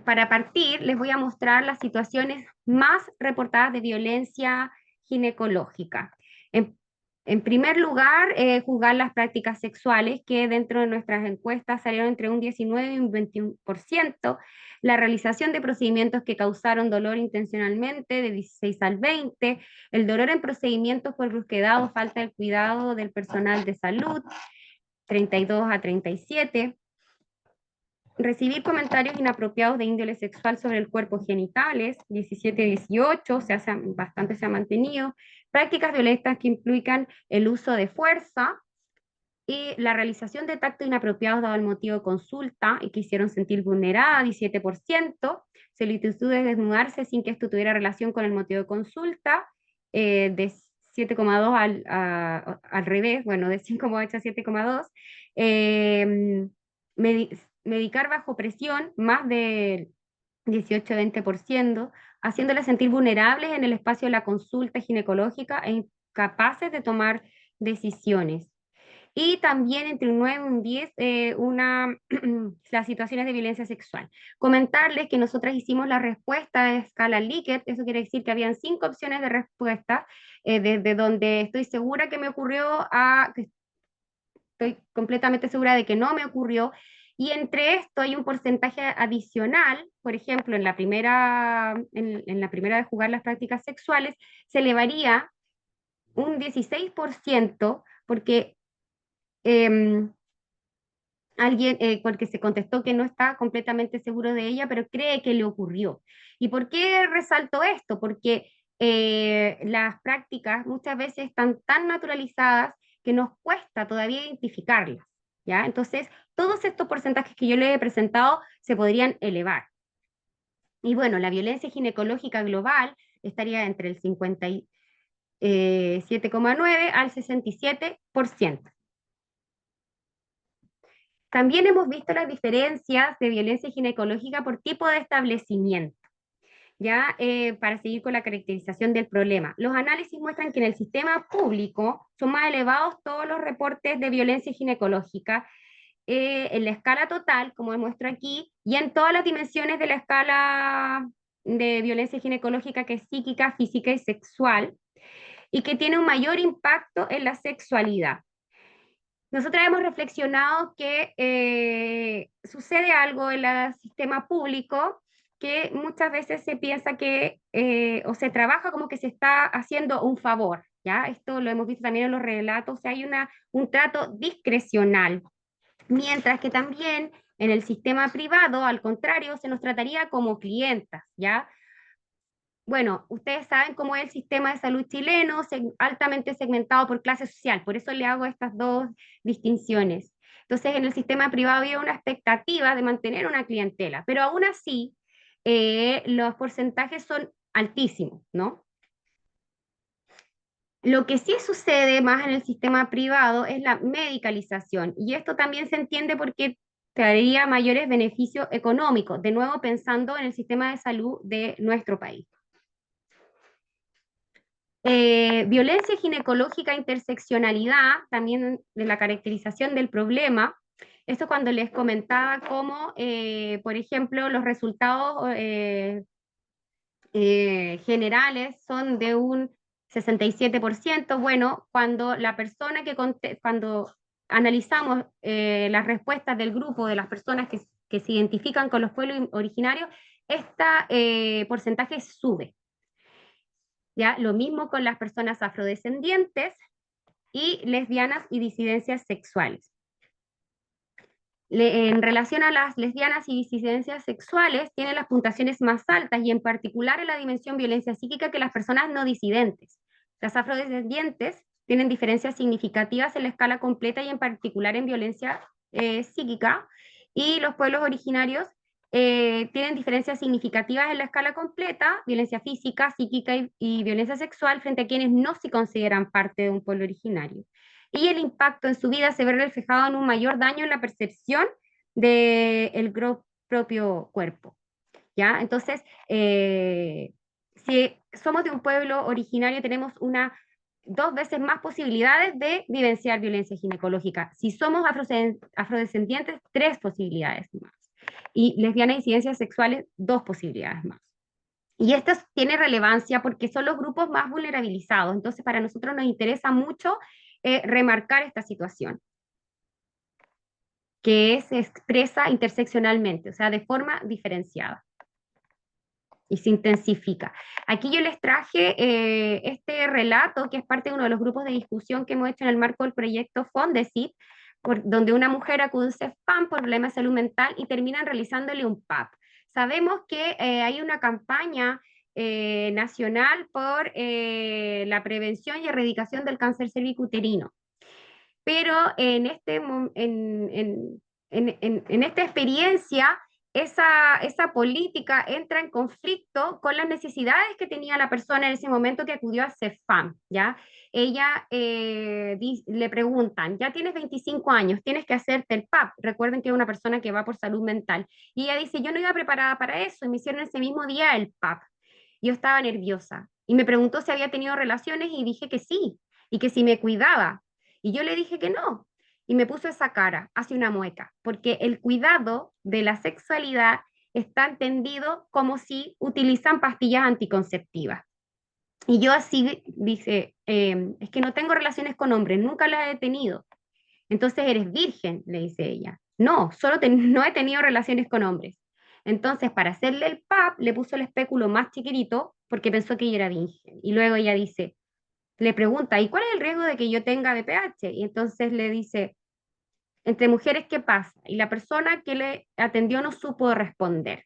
Para partir, les voy a mostrar las situaciones más reportadas de violencia ginecológica. En primer lugar, juzgar las prácticas sexuales, que dentro de nuestras encuestas salieron entre un 19 y un 21%, la realización de procedimientos que causaron dolor intencionalmente, de 16 al 20%, el dolor en procedimientos por brusquedad o falta de cuidado del personal de salud, 32 a 37%, recibir comentarios inapropiados de índole sexual sobre el cuerpo genitales, 17-18, bastante se ha mantenido, prácticas violentas que implican el uso de fuerza y la realización de tacto inapropiados dado el motivo de consulta y que hicieron sentir vulnerada, 17%, solicitudes de desnudarse sin que esto tuviera relación con el motivo de consulta, de 7,2 al revés, bueno, de 5,8 a 7,2. Eh, medicar bajo presión, más del 18-20%, haciéndolas sentir vulnerables en el espacio de la consulta ginecológica e incapaces de tomar decisiones. Y también entre un 9 y un 10, las situaciones de violencia sexual. Comentarles que nosotras hicimos la respuesta de escala Likert, eso quiere decir que habían 5 opciones de respuesta, desde donde estoy segura que me ocurrió que estoy completamente segura de que no me ocurrió, y entre esto hay un porcentaje adicional. Por ejemplo, en la primera de jugar las prácticas sexuales, se elevaría un 16%, porque alguien, porque se contestó que no está completamente seguro de ella, pero cree que le ocurrió. ¿Y por qué resalto esto? Porque las prácticas muchas veces están tan naturalizadas que nos cuesta todavía identificarlas, ¿ya? Entonces, todos estos porcentajes que yo les he presentado se podrían elevar. Y bueno, la violencia ginecológica global estaría entre el 57,9 al 67%. También hemos visto las diferencias de violencia ginecológica por tipo de establecimiento, ¿ya? Para seguir con la caracterización del problema. Los análisis muestran que en el sistema público son más elevados todos los reportes de violencia ginecológica, en la escala total, como muestro aquí, y en todas las dimensiones de la escala de violencia ginecológica, que es psíquica, física y sexual, y que tiene un mayor impacto en la sexualidad. Nosotras hemos reflexionado que sucede algo en el sistema público, que muchas veces se piensa que, o se trabaja como que se está haciendo un favor, ¿ya? Esto lo hemos visto también en los relatos, o sea, hay un trato discrecional, mientras que también en el sistema privado, al contrario, se nos trataría como clientas, ¿ya? Bueno, ustedes saben cómo es el sistema de salud chileno, altamente segmentado por clase social, por eso le hago estas dos distinciones. Entonces, en el sistema privado había una expectativa de mantener una clientela, pero aún así, los porcentajes son altísimos, ¿no? Lo que sí sucede más en el sistema privado es la medicalización, y esto también se entiende porque traería mayores beneficios económicos, de nuevo pensando en el sistema de salud de nuestro país. Violencia ginecológica, interseccionalidad, también de la caracterización del problema. Esto cuando les comentaba cómo, por ejemplo, los resultados generales son de un 67%. Bueno, cuando la persona cuando analizamos las respuestas del grupo de las personas que se identifican con los pueblos originarios, este porcentaje sube. ¿Ya? Lo mismo con las personas afrodescendientes y lesbianas y disidencias sexuales. En relación a las lesbianas y disidencias sexuales, tienen las puntuaciones más altas, y en particular en la dimensión violencia psíquica, que las personas no disidentes. Las afrodescendientes tienen diferencias significativas en la escala completa y en particular en violencia psíquica, y los pueblos originarios tienen diferencias significativas en la escala completa, violencia física, psíquica y violencia sexual, frente a quienes no se consideran parte de un pueblo originario. Y el impacto en su vida se ve reflejado en un mayor daño en la percepción del propio cuerpo, ¿ya? Entonces, si somos de un pueblo originario, tenemos 2 veces más posibilidades de vivenciar violencia ginecológica. Si somos afrodescendientes, 3 posibilidades más. Y lesbianas y disidencias sexuales, 2 posibilidades más. Y esto tiene relevancia porque son los grupos más vulnerabilizados. Entonces, para nosotros nos interesa mucho remarcar esta situación, que se expresa interseccionalmente, o sea, de forma diferenciada, y se intensifica. Aquí yo les traje este relato, que es parte de uno de los grupos de discusión que hemos hecho en el marco del proyecto Fondesit, donde una mujer acude a CEFAM por problemas de salud mental y terminan realizándole un PAP. Sabemos que hay una campaña nacional por la prevención y erradicación del cáncer cervicuterino, pero en esta experiencia esa política entra en conflicto con las necesidades que tenía la persona en ese momento que acudió a CEFAM, ¿ya? Ella le preguntan, ya tienes 25 años, tienes que hacerte el PAP. Recuerden que es una persona que va por salud mental. Y ella dice, yo no iba preparada para eso, y me hicieron ese mismo día el PAP. Yo estaba nerviosa. Y me preguntó si había tenido relaciones y dije que sí, y que si me cuidaba. Y yo le dije que no, y me puso esa cara, hace una mueca, porque el cuidado de la sexualidad está entendido como si utilizan pastillas anticonceptivas. Y yo así dice, es que no tengo relaciones con hombres, nunca las he tenido. Entonces eres virgen, le dice ella. No, no he tenido relaciones con hombres. Entonces, para hacerle el PAP, le puso el espéculo más chiquitito porque pensó que ella era virgen. Y luego ella dice, le pregunta, ¿y cuál es el riesgo de que yo tenga VPH? Y entonces le dice, entre mujeres, ¿qué pasa? Y la persona que le atendió no supo responder.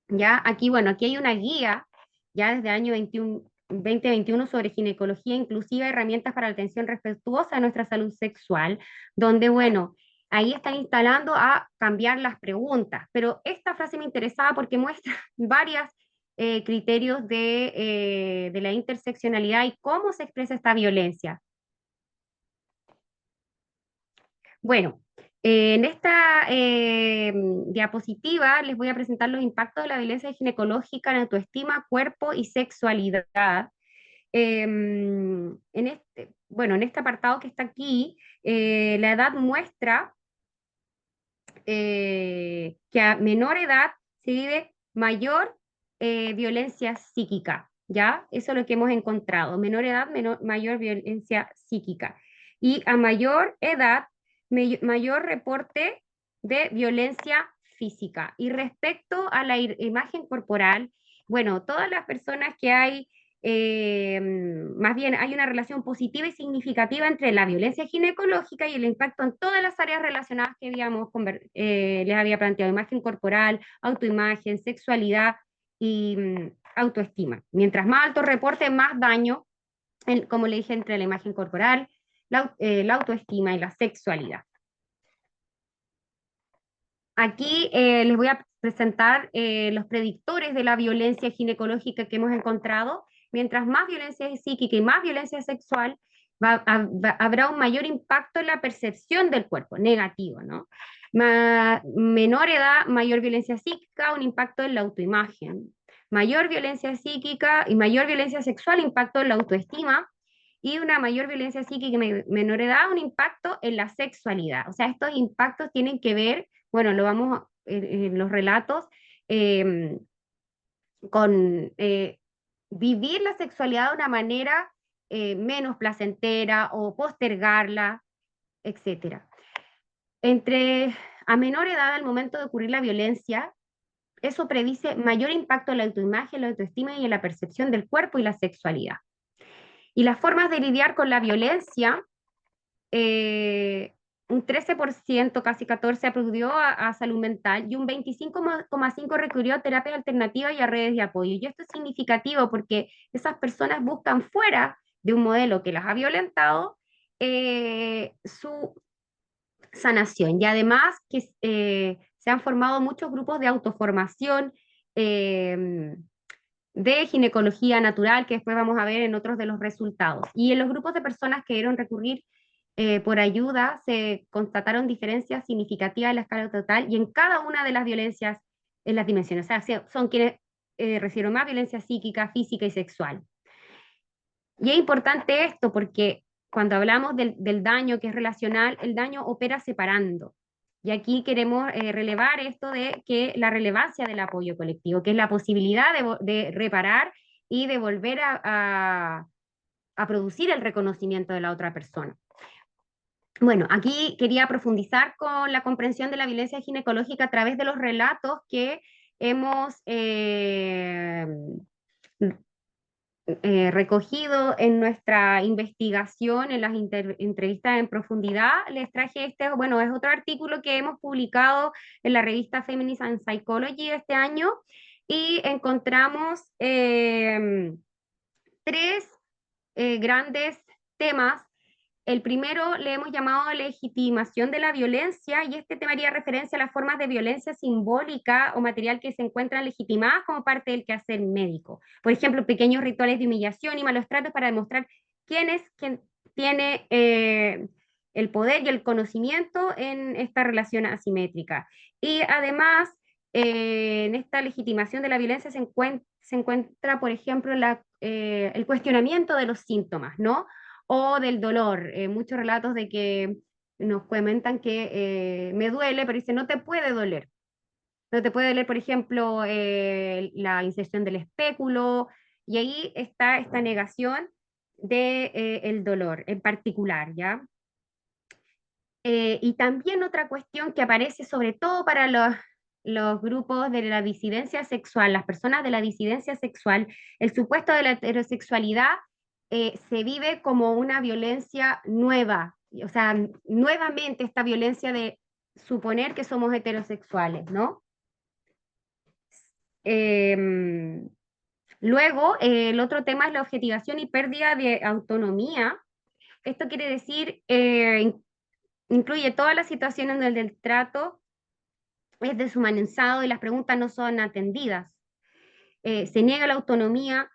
Ya, aquí, bueno, aquí hay una guía, ya desde el año 2021 sobre ginecología inclusiva, herramientas para la atención respetuosa de nuestra salud sexual, donde, bueno, ahí están instalando a cambiar las preguntas, pero esta frase me interesaba porque muestra varios criterios de la interseccionalidad y cómo se expresa esta violencia. Bueno, en esta diapositiva les voy a presentar los impactos de la violencia ginecológica en autoestima, cuerpo y sexualidad. Bueno, en este apartado que está aquí, la edad muestra que a menor edad se vive mayor violencia psíquica, ¿ya? Eso es lo que hemos encontrado. Menor edad, mayor violencia psíquica. Y a mayor edad, mayor reporte de violencia física. Y respecto a la imagen corporal, bueno, todas las personas que hay más bien hay una relación positiva y significativa entre la violencia ginecológica y el impacto en todas las áreas relacionadas que les había planteado, imagen corporal, autoimagen, sexualidad y autoestima. Mientras más alto reporte, más daño, como le dije, entre la imagen corporal, la autoestima y la sexualidad. Aquí les voy a presentar los predictores de la violencia ginecológica que hemos encontrado. Mientras más violencia psíquica y más violencia sexual, habrá un mayor impacto en la percepción del cuerpo, negativo, ¿no? Menor edad, mayor violencia psíquica, un impacto en la autoimagen. Mayor violencia psíquica y mayor violencia sexual, impacto en la autoestima. Y una mayor violencia psíquica y menor edad, un impacto en la sexualidad. O sea, estos impactos tienen que ver, bueno, lo vamos en los relatos, eh, con vivir la sexualidad de una manera menos placentera o postergarla, etcétera. A menor edad, al momento de ocurrir la violencia, eso predice mayor impacto en la autoimagen, la autoestima y en la percepción del cuerpo y la sexualidad. Y las formas de lidiar con la violencia, un 13%, casi 14%, acudió a salud mental y un 25,5% recurrió a terapia alternativa y a redes de apoyo. Y esto es significativo porque esas personas buscan fuera de un modelo que las ha violentado su sanación. Y además que se han formado muchos grupos de autoformación, de ginecología natural, que después vamos a ver en otros de los resultados. Y en los grupos de personas que debieron recurrir por ayuda, se constataron diferencias significativas en la escala total y en cada una de las violencias en las dimensiones. O sea, son quienes recibieron más violencia psíquica, física y sexual. Y es importante esto porque cuando hablamos del daño que es relacional, el daño opera separando. Y aquí queremos relevar esto de que la relevancia del apoyo colectivo, que es la posibilidad de reparar y de volver a producir el reconocimiento de la otra persona. Bueno, aquí quería profundizar con la comprensión de la violencia ginecológica a través de los relatos que hemos recogido en nuestra investigación, en las entrevistas en profundidad. Les traje bueno, es otro artículo que hemos publicado en la revista Feminist and Psychology este año y encontramos tres grandes temas El primero le hemos llamado legitimación de la violencia, y este tema haría referencia a las formas de violencia simbólica o material que se encuentran legitimadas como parte del quehacer médico. Por ejemplo, pequeños rituales de humillación y malos tratos para demostrar quién es quien tiene el poder y el conocimiento en esta relación asimétrica. Y además, en esta legitimación de la violencia se encuentra, por ejemplo, el cuestionamiento de los síntomas, ¿no? O del dolor. Muchos relatos de que nos comentan que me duele, pero dice, no te puede doler. No te puede doler, por ejemplo, la inserción del espéculo, y ahí está esta negación de, el dolor en particular, ¿ya? Y también otra cuestión que aparece sobre todo para los grupos de la disidencia sexual, las personas de la disidencia sexual, el supuesto de la heterosexualidad se vive como una violencia nueva, o sea, nuevamente esta violencia de suponer que somos heterosexuales, ¿no? Em, Luego, el otro tema es la objetivación y pérdida de autonomía. Esto quiere decir, incluye todas las situaciones donde el trato es deshumanizado y las preguntas no son atendidas. Se niega la autonomía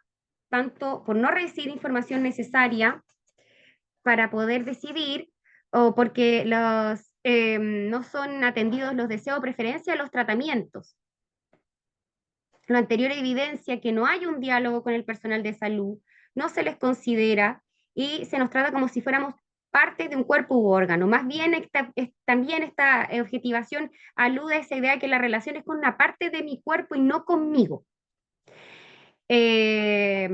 tanto por no recibir información necesaria para poder decidir, o porque no son atendidos los deseos o preferencias de los tratamientos. Lo anterior evidencia que no hay un diálogo con el personal de salud, no se les considera y se nos trata como si fuéramos parte de un cuerpo u órgano. Más bien, también esta objetivación alude a esa idea de que la relación es con una parte de mi cuerpo y no conmigo. Eh,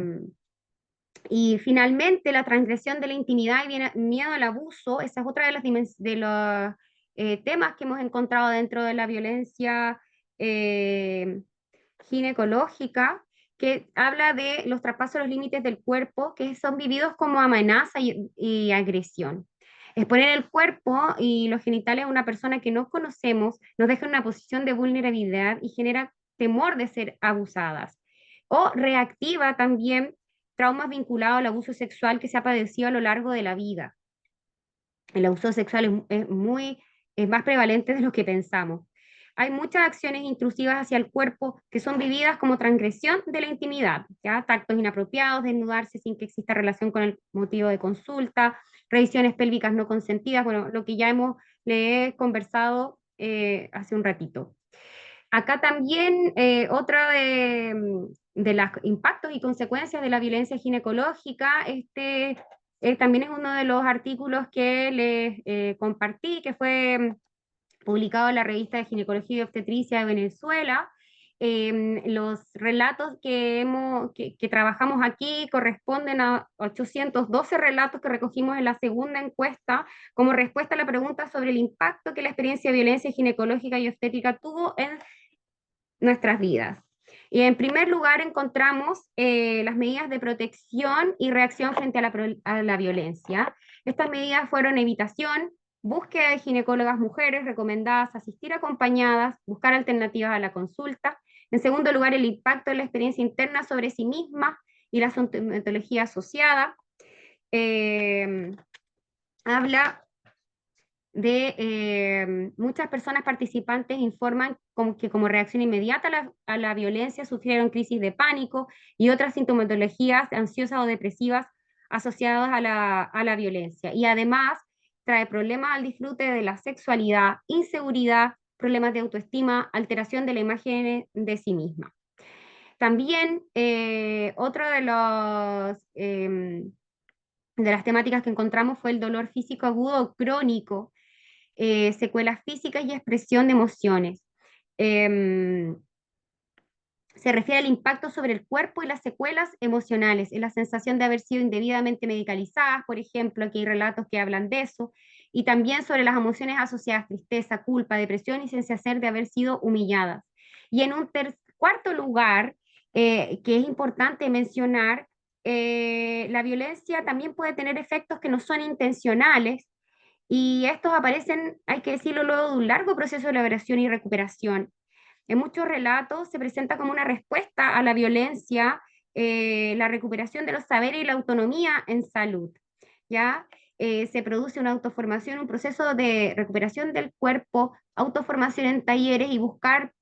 y finalmente, la transgresión de la intimidad y miedo al abuso, esa es otra de los temas que hemos encontrado dentro de la violencia ginecológica, que habla de los traspasos de los límites del cuerpo, que son vividos como amenaza y agresión. Exponer el cuerpo y los genitales a una persona que no conocemos nos deja en una posición de vulnerabilidad y genera temor de ser abusadas. O reactiva también traumas vinculados al abuso sexual que se ha padecido a lo largo de la vida. El abuso sexual es más prevalente de lo que pensamos. Hay muchas acciones intrusivas hacia el cuerpo que son vividas como transgresión de la intimidad, ¿ya? Tactos inapropiados, desnudarse sin que exista relación con el motivo de consulta, revisiones pélvicas no consentidas, bueno, lo que ya le he conversado hace un ratito. Acá también otra de los impactos y consecuencias de la violencia ginecológica, también es uno de los artículos que les compartí, que fue publicado en la revista de Ginecología y Obstetricia de Venezuela. Los relatos que trabajamos aquí corresponden a 812 relatos que recogimos en la segunda encuesta como respuesta a la pregunta sobre el impacto que la experiencia de violencia ginecológica y obstétrica tuvo en nuestras vidas. Y en primer lugar encontramos las medidas de protección y reacción frente a la violencia. Estas medidas fueron evitación, búsqueda de ginecólogas mujeres recomendadas, asistir acompañadas, buscar alternativas a la consulta. En segundo lugar, el impacto de la experiencia interna sobre sí misma y la sintomatología asociada. Habla de muchas personas participantes informan que como reacción inmediata a la violencia sufrieron crisis de pánico y otras sintomatologías ansiosas o depresivas asociadas a la violencia. Y además trae problemas al disfrute de la sexualidad, inseguridad, problemas de autoestima, alteración de la imagen de sí misma. También otro de las temáticas que encontramos fue el dolor físico agudo o crónico, secuelas físicas y expresión de emociones. Se refiere al impacto sobre el cuerpo y las secuelas emocionales, en la sensación de haber sido indebidamente medicalizadas, por ejemplo, aquí hay relatos que hablan de eso, y también sobre las emociones asociadas, tristeza, culpa, depresión y sensación de haber sido humilladas. Y en un cuarto lugar, que es importante mencionar, la violencia también puede tener efectos que no son intencionales, y estos aparecen, hay que decirlo, luego de un largo proceso de elaboración y recuperación. En muchos relatos se presenta como una respuesta a la violencia, la recuperación de los saberes y la autonomía en salud, ¿ya? se produce una autoformación, un proceso de recuperación del cuerpo, autoformación en talleres y buscar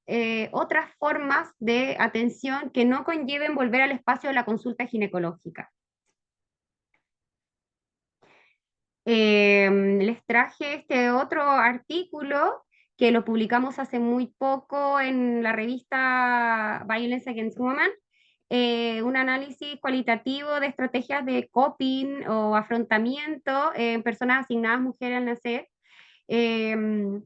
otras formas de atención que no conlleven volver al espacio de la consulta ginecológica. Les traje este otro artículo que lo publicamos hace muy poco en la revista Violence Against Women, un análisis cualitativo de estrategias de coping o afrontamiento en personas asignadas mujeres al nacer em,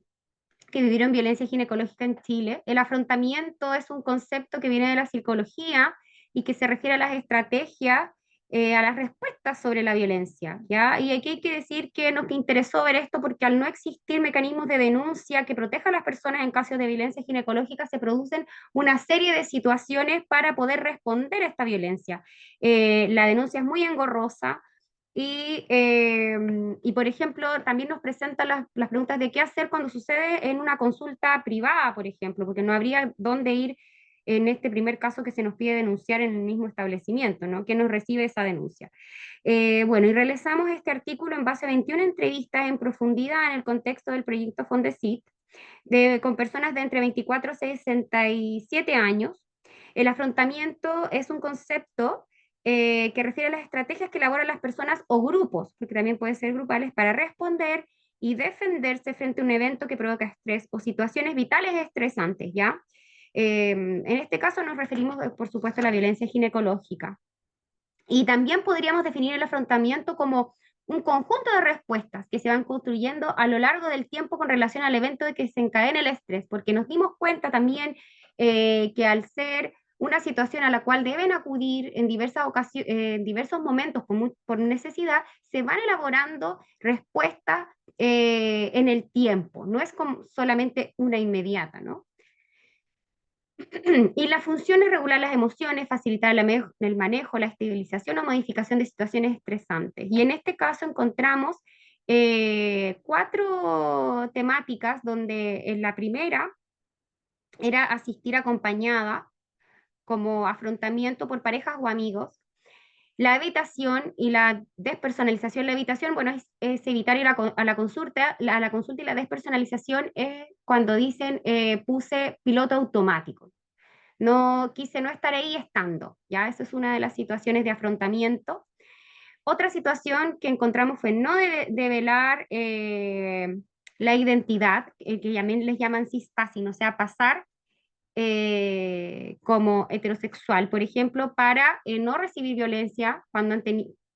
que vivieron violencia ginecológica en Chile. El afrontamiento es un concepto que viene de la psicología y que se refiere a las estrategias, a las respuestas sobre la violencia, ¿ya? Y aquí hay que decir que nos interesó ver esto porque al no existir mecanismos de denuncia que protejan a las personas en casos de violencia ginecológica, se producen una serie de situaciones para poder responder a esta violencia. La denuncia es muy engorrosa, y, por ejemplo, también nos presentan las preguntas de qué hacer cuando sucede en una consulta privada, por ejemplo, porque no habría dónde ir en este primer caso que se nos pide denunciar en el mismo establecimiento, ¿no? ¿Quién nos recibe esa denuncia? Bueno, y realizamos este artículo en base a 21 entrevistas en profundidad en el contexto del proyecto Fondesit, con personas de entre 24 y 67 años. El afrontamiento es un concepto que refiere a las estrategias que elaboran las personas o grupos, porque también pueden ser grupales, para responder y defenderse frente a un evento que provoca estrés o situaciones vitales estresantes, ¿ya? En este caso nos referimos, por supuesto, a la violencia ginecológica. Y también podríamos definir el afrontamiento como un conjunto de respuestas que se van construyendo a lo largo del tiempo con relación al evento de que se encadena el estrés, porque nos dimos cuenta también que al ser una situación a la cual deben acudir en en diversos momentos por necesidad, se van elaborando respuestas en el tiempo, no es como solamente una inmediata, ¿no? Y la función es regular las emociones, facilitar el manejo, la estabilización o modificación de situaciones estresantes. Y en este caso encontramos 4 temáticas donde en la primera era asistir acompañada como afrontamiento por parejas o amigos. La evitación y la despersonalización. La evitación, bueno, es evitar ir a la consulta. La consulta y la despersonalización es cuando dicen puse piloto automático. No quise no estar ahí estando, ¿ya? Eso es una de las situaciones de afrontamiento. Otra situación que encontramos fue no develar la identidad, que también les llaman cispassing, o sea, pasar como heterosexual, por ejemplo, para no recibir violencia cuando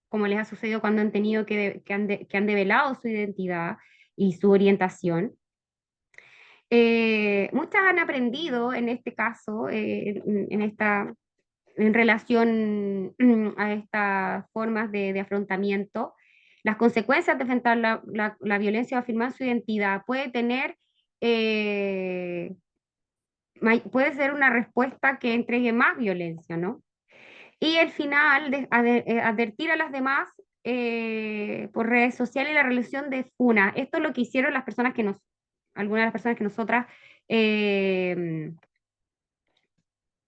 como les ha sucedido cuando han tenido que han develado su identidad y su orientación. Muchas han aprendido en este caso, en relación a estas formas de afrontamiento, las consecuencias de enfrentar la violencia o afirmar su identidad. Eh, puede ser una respuesta que entregue más violencia, ¿no? Y el final, advertir a las demás por redes sociales y la relación de FUNA. Esto es lo que hicieron las personas algunas de las personas que nosotras eh,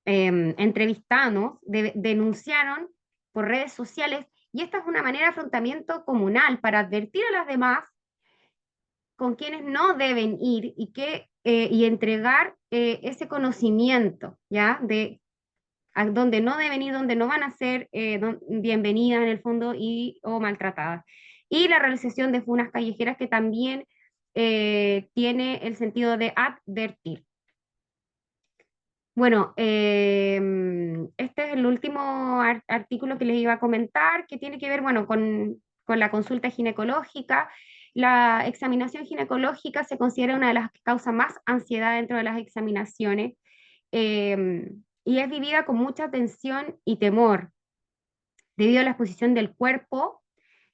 entrevistamos, denunciaron por redes sociales, y esta es una manera de afrontamiento comunal para advertir a las demás con quienes no deben ir y entregar ese conocimiento, ¿ya? De a donde no deben ir, donde no van a ser bienvenidas en el fondo o maltratadas. Y la realización de funas callejeras que también tiene el sentido de advertir. Bueno, este es el último artículo que les iba a comentar, que tiene que ver, bueno, con la consulta ginecológica. La examinación ginecológica se considera una de las que causa más ansiedad dentro de las examinaciones, y es vivida con mucha tensión y temor debido a la exposición del cuerpo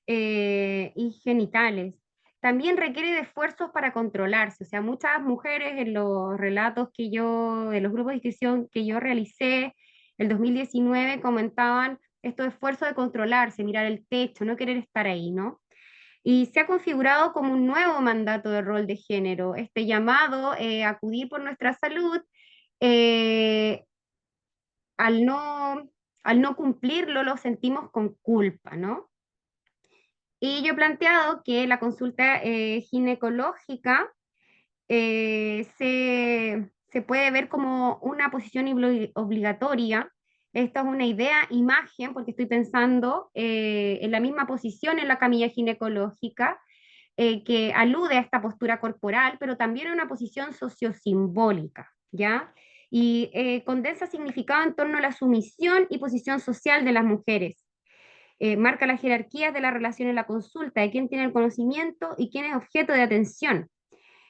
y genitales. También requiere de esfuerzos para controlarse, o sea, muchas mujeres en los relatos en los grupos de discusión que yo realicé el 2019 comentaban estos esfuerzos de controlarse, mirar el techo, no querer estar ahí, ¿no? Y se ha configurado como un nuevo mandato de rol de género, este llamado a acudir por nuestra salud, eh, al no, al no cumplirlo lo sentimos con culpa, ¿no? Y yo he planteado que la consulta ginecológica se puede ver como una posición obligatoria. Esta es una idea, imagen, porque estoy pensando en la misma posición en la camilla ginecológica, que alude a esta postura corporal, pero también a una posición sociosimbólica, ¿ya? Y condensa significado en torno a la sumisión y posición social de las mujeres. Marca las jerarquías de la relación en la consulta, de quién tiene el conocimiento y quién es objeto de atención.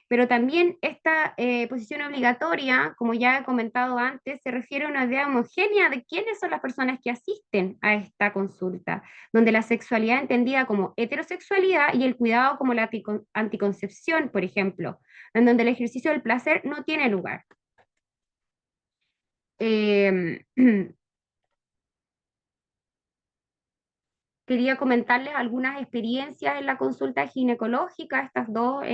Pero también esta posición obligatoria, como ya he comentado antes, se refiere a una idea homogénea de quiénes son las personas que asisten a esta consulta, donde la sexualidad entendida como heterosexualidad y el cuidado como la anticoncepción, por ejemplo, en donde el ejercicio del placer no tiene lugar. Eh, Quería comentarles algunas experiencias en la consulta ginecológica. Estas dos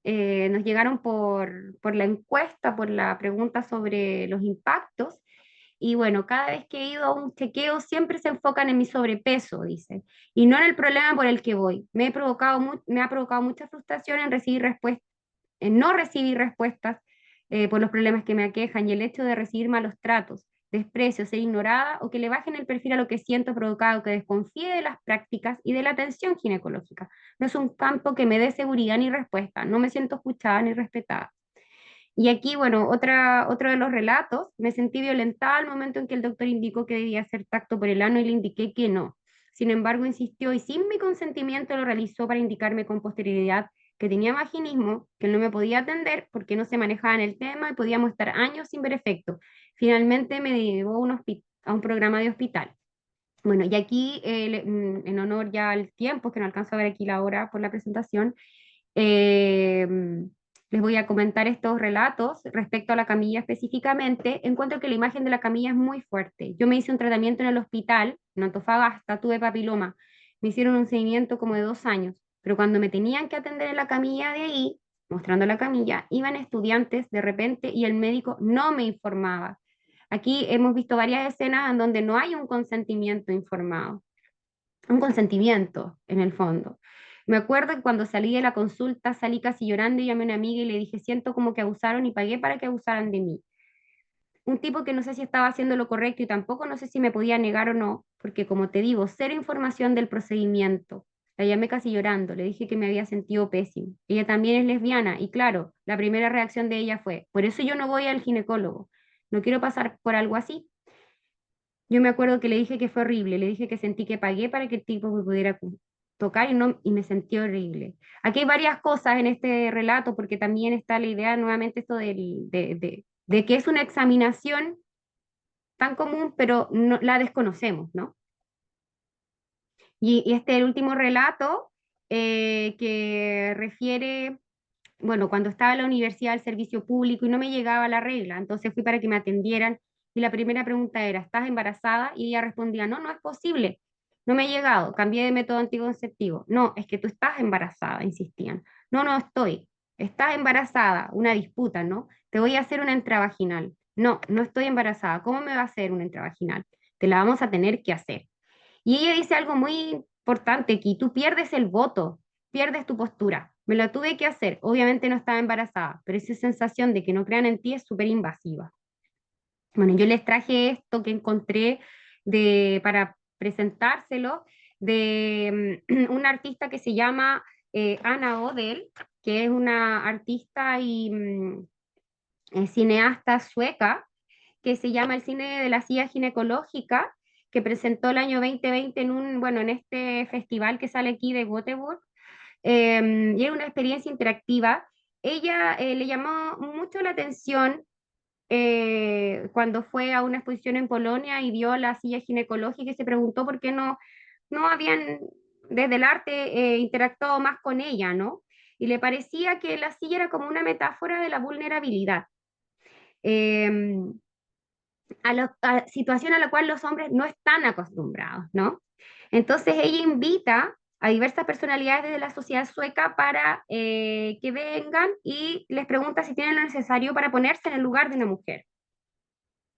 nos llegaron por la encuesta, por la pregunta sobre los impactos. Y bueno, cada vez que he ido a un chequeo siempre se enfocan en mi sobrepeso, dicen, y no en el problema por el que voy. Me ha provocado mucha frustración en recibir respuestas, en no recibir respuestas por los problemas que me aquejan y el hecho de recibir malos tratos, desprecio, ser ignorada o que le bajen el perfil a lo que siento provocado, que desconfíe de las prácticas y de la atención ginecológica. No es un campo que me dé seguridad ni respuesta, no me siento escuchada ni respetada. Y aquí, bueno, otro de los relatos, me sentí violentada al momento en que el doctor indicó que debía hacer tacto por el ano y le indiqué que no. Sin embargo, insistió y sin mi consentimiento lo realizó para indicarme con posterioridad que tenía vaginismo, que él no me podía atender porque no se manejaba en el tema y podíamos estar años sin ver efecto. Finalmente me llevó a un programa de hospital. Bueno, y aquí, en honor ya al tiempo, que no alcanzo a ver aquí la hora por la presentación, eh, les voy a comentar estos relatos respecto a la camilla específicamente. Encuentro que la imagen de la camilla es muy fuerte. Yo me hice un tratamiento en el hospital, en Antofagasta, tuve papiloma. Me hicieron un seguimiento como de 2 años, pero cuando me tenían que atender en la camilla de ahí, mostrando la camilla, iban estudiantes de repente y el médico no me informaba. Aquí hemos visto varias escenas en donde no hay un consentimiento informado, un consentimiento en el fondo. Me acuerdo que cuando salí de la consulta salí casi llorando y llamé a una amiga y le dije, siento como que abusaron y pagué para que abusaran de mí. Un tipo que no sé si estaba haciendo lo correcto y tampoco no sé si me podía negar o no, porque como te digo, cero información del procedimiento. La llamé casi llorando, le dije que me había sentido pésimo. Ella también es lesbiana y claro, la primera reacción de ella fue, por eso yo no voy al ginecólogo, no quiero pasar por algo así. Yo me acuerdo que le dije que fue horrible, le dije que sentí que pagué para que el tipo me pudiera tocar y, no, y me sentí horrible. Aquí hay varias cosas en este relato, porque también está la idea nuevamente esto de que es una examinación tan común, pero no, la desconocemos, ¿no? Y este es el último relato que refiere, bueno, cuando estaba en la universidad del servicio público y no me llegaba la regla, entonces fui para que me atendieran y la primera pregunta era, ¿estás embarazada? Y ella respondía, no, no es posible, no me ha llegado, cambié de método anticonceptivo. No, es que tú estás embarazada, insistían. No, no estoy, estás embarazada, una disputa, ¿no? Te voy a hacer una intravaginal. No, no estoy embarazada, ¿cómo me va a hacer una intravaginal? Te la vamos a tener que hacer. Y ella dice algo muy importante aquí, tú pierdes el voto, pierdes tu postura. Me lo tuve que hacer, obviamente no estaba embarazada, pero esa sensación de que no crean en ti es súper invasiva. Bueno, yo les traje esto que encontré para presentárselo de una artista que se llama Anna Odell, que es una artista y cineasta sueca, que se llama El cine de la silla ginecológica, que presentó el año 2020 bueno, en este festival que sale aquí de Göteborg, y era una experiencia interactiva. Ella le llamó mucho la atención cuando fue a una exposición en Polonia y vio la silla ginecológica y se preguntó por qué no habían desde el arte interactuado más con ella, ¿no? Y le parecía que la silla era como una metáfora de la vulnerabilidad. Eh, situación a la cual los hombres no están acostumbrados, ¿no? Entonces ella invita a diversas personalidades de la sociedad sueca para que vengan y les pregunta si tienen lo necesario para ponerse en el lugar de una mujer.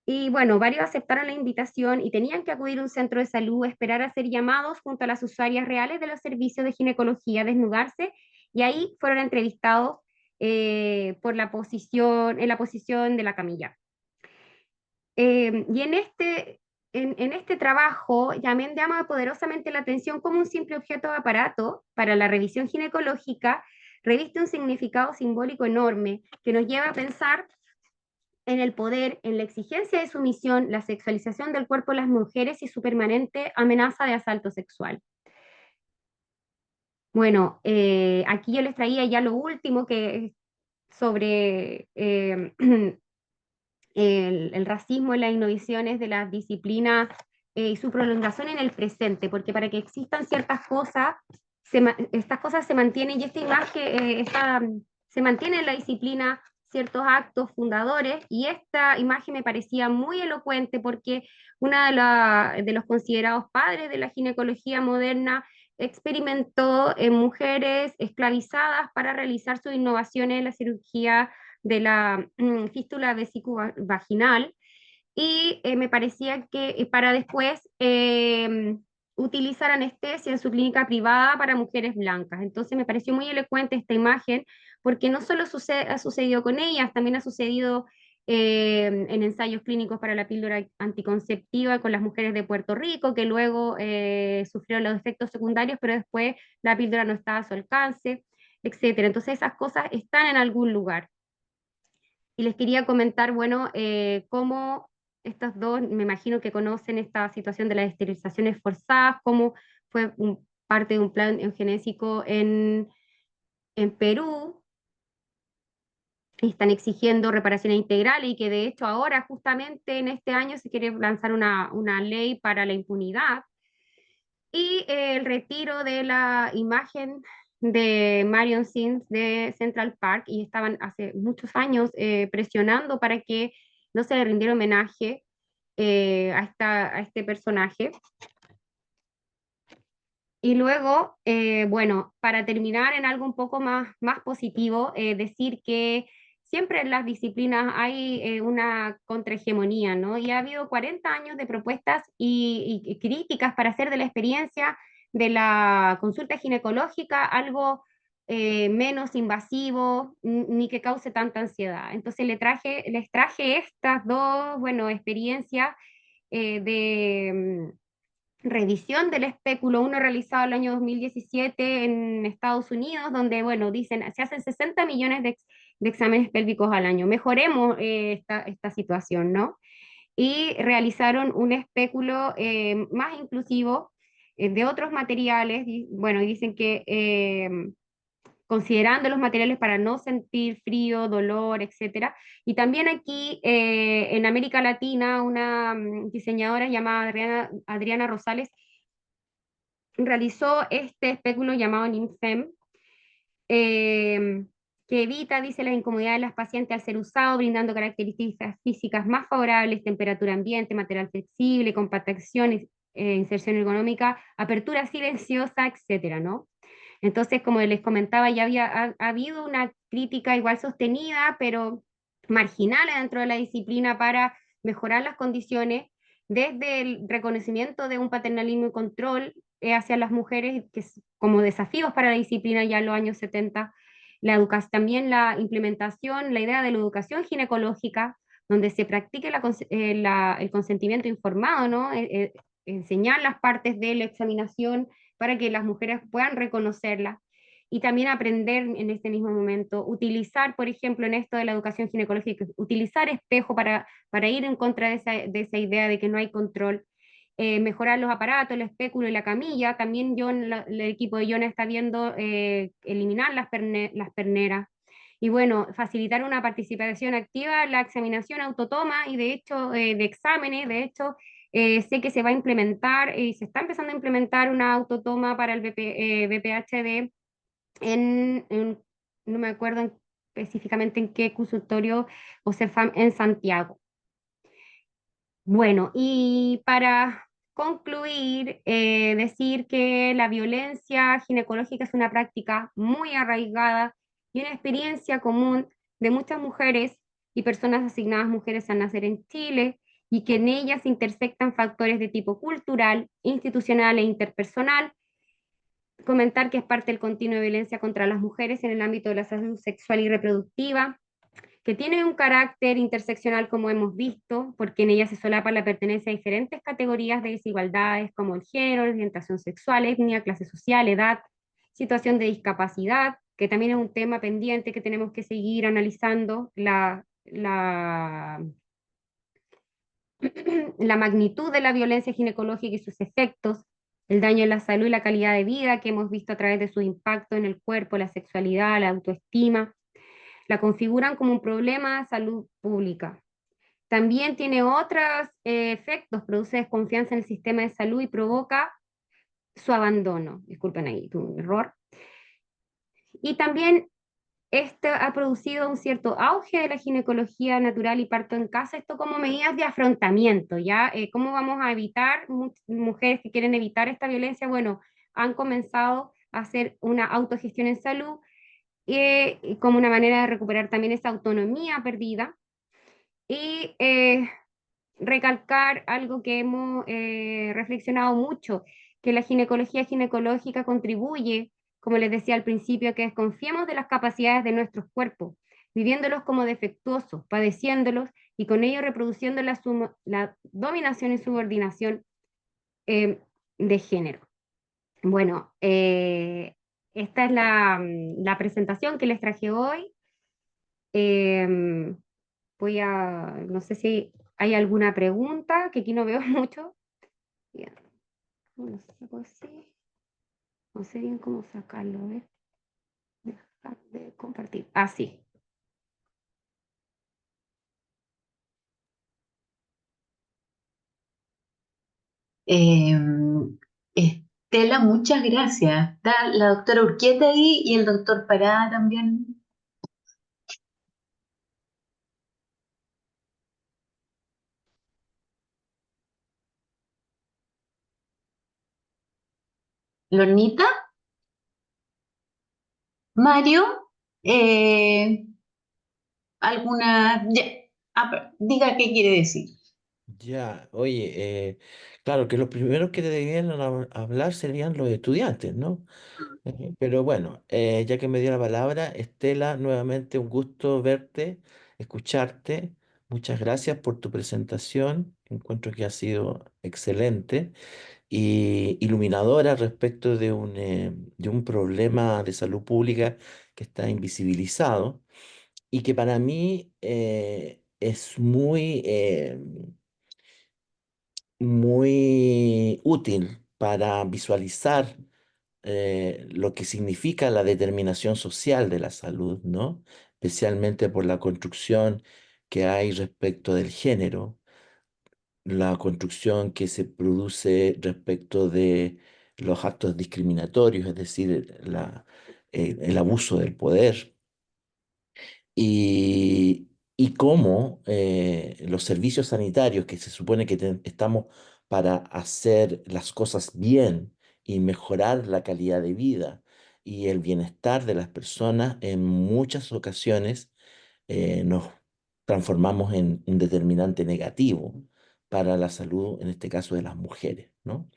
Y bueno, varios aceptaron la invitación y tenían que acudir a un centro de salud, esperar a ser llamados junto a las usuarias reales de los servicios de ginecología, desnudarse, y ahí fueron entrevistados en la posición de la camilla. Y en este trabajo también llama poderosamente la atención cómo un simple objeto de aparato para la revisión ginecológica reviste un significado simbólico enorme que nos lleva a pensar en el poder, en la exigencia de sumisión, la sexualización del cuerpo de las mujeres y su permanente amenaza de asalto sexual. Bueno, aquí yo les traía ya lo último que es sobre el racismo y las innovaciones de las disciplinas y su prolongación en el presente, porque para que existan ciertas cosas, estas cosas se mantienen y esta imagen se mantiene en la disciplina ciertos actos fundadores, y esta imagen me parecía muy elocuente porque una de los considerados padres de la ginecología moderna experimentó en mujeres esclavizadas para realizar sus innovaciones en la cirugía de la fístula vesicovaginal, y me parecía que para después utilizar anestesia en su clínica privada para mujeres blancas. Entonces me pareció muy elocuente esta imagen, porque no solo ha sucedido con ellas, también ha sucedido en ensayos clínicos para la píldora anticonceptiva con las mujeres de Puerto Rico, que luego sufrieron los efectos secundarios, pero después la píldora no estaba a su alcance, etcétera. Entonces esas cosas están en algún lugar. Y les quería comentar, bueno, cómo estas dos, me imagino que conocen esta situación de las esterilizaciones forzadas, cómo fue parte de un plan eugenésico en Perú, y están exigiendo reparaciones integrales, y que de hecho ahora, justamente en este año, se quiere lanzar una ley para la impunidad. Y el retiro de la imagen de Marion Sims de Central Park, y estaban hace muchos años presionando para que no se le rindiera homenaje a este personaje. Y luego, bueno, para terminar en algo un poco más positivo, decir que siempre en las disciplinas hay una contrahegemonía, ¿no? Y ha habido 40 años de propuestas y críticas para hacer de la experiencia de la consulta ginecológica algo menos invasivo, ni que cause tanta ansiedad. Entonces les traje estas dos, bueno, experiencias de revisión del espéculo, uno realizado el año 2017 en Estados Unidos, donde, bueno, dicen, se hacen 60 millones de exámenes pélvicos al año. Mejoremos esta situación, ¿no? Y realizaron un espéculo más inclusivo de otros materiales, y, bueno, dicen que considerando los materiales para no sentir frío, dolor, etcétera. Y también aquí en América Latina, una diseñadora llamada Adriana Rosales realizó este espéculo llamado NIMFEM, que evita, dice, las incomodidades de las pacientes al ser usado, brindando características físicas más favorables, temperatura ambiente, material flexible, compactación, inserción ergonómica, apertura silenciosa, etcétera, ¿no? Entonces, como les comentaba, ya ha habido una crítica igual sostenida, pero marginal dentro de la disciplina para mejorar las condiciones, desde el reconocimiento de un paternalismo y control hacia las mujeres, que es como desafíos para la disciplina ya en los años 70, también la implementación, la idea de la educación ginecológica, donde se practique el consentimiento informado, ¿no? Enseñar las partes de la examinación para que las mujeres puedan reconocerla, y también aprender en este mismo momento, utilizar, por ejemplo, en esto de la educación ginecológica, utilizar espejo para ir en contra de esa idea de que no hay control, mejorar los aparatos, el espéculo y la camilla. También el equipo de Yona está viendo eliminar las perneras. Y bueno, facilitar una participación activa en la examinación autotoma y de hecho de exámenes. De hecho, sé que se va a implementar y se está empezando a implementar una autotoma para el BPHD no me acuerdo específicamente en qué consultorio o CEFAM en Santiago. Bueno, y para concluir, decir que la violencia ginecológica es una práctica muy arraigada y una experiencia común de muchas mujeres y personas asignadas mujeres al nacer en Chile, y que en ellas se intersectan factores de tipo cultural, institucional e interpersonal. Comentar que es parte del continuo de violencia contra las mujeres en el ámbito de la salud sexual y reproductiva, que tiene un carácter interseccional como hemos visto, porque en ella se solapa la pertenencia a diferentes categorías de desigualdades como el género, orientación sexual, etnia, clase social, edad, situación de discapacidad, que también es un tema pendiente que tenemos que seguir analizando la magnitud de la violencia ginecológica y sus efectos, el daño en la salud y la calidad de vida que hemos visto a través de su impacto en el cuerpo, la sexualidad, la autoestima, la configuran como un problema de salud pública. También tiene otros efectos, produce desconfianza en el sistema de salud y provoca su abandono. Disculpen ahí, tuve un error. Y también este ha producido un cierto auge de la ginecología natural y parto en casa, esto como medidas de afrontamiento, ¿ya? ¿Cómo vamos a evitar, mujeres que quieren evitar esta violencia? Bueno, han comenzado a hacer una autogestión en salud como una manera de recuperar también esa autonomía perdida y recalcar algo que hemos reflexionado mucho, que la ginecología ginecológica contribuye, como les decía al principio, a que desconfiemos de las capacidades de nuestros cuerpos, viviéndolos como defectuosos, padeciéndolos y con ello reproduciendo la dominación y subordinación eh, de género. Bueno, esta es la presentación que les traje hoy. Eh, no sé si hay alguna pregunta, que aquí no veo mucho. Ya, no sé, no sé bien cómo sacarlo, a ver. Dejar de compartir. Ah, sí. Eh, Estela, muchas gracias. Está la doctora Urquieta ahí y el doctor Parada también. Lornita, Mario, eh, alguna... diga qué quiere decir. Ya, oye, claro que los primeros que deberían hablar serían los estudiantes, ¿no? Pero bueno, ya que me dio la palabra, Estela, nuevamente un gusto verte, escucharte. Muchas gracias por tu presentación. Encuentro que ha sido excelente y iluminadora respecto de un problema de salud pública que está invisibilizado y que para mí es muy útil para visualizar lo que significa la determinación social de la salud, ¿no? Especialmente por la construcción que hay respecto del género, la construcción que se produce respecto de los actos discriminatorios, es decir, el abuso del poder y cómo los servicios sanitarios, que se supone que estamos para hacer las cosas bien y mejorar la calidad de vida y el bienestar de las personas, en muchas ocasiones nos transformamos en un determinante negativo para la salud, en este caso de las mujeres, ¿no?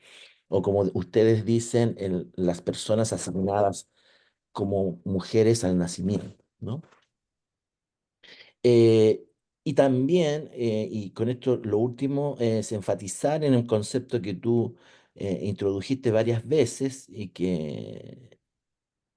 O como ustedes dicen, las personas asignadas como mujeres al nacimiento, ¿no? Eh, y también, y con esto lo último, es enfatizar en un concepto que tú introdujiste varias veces y que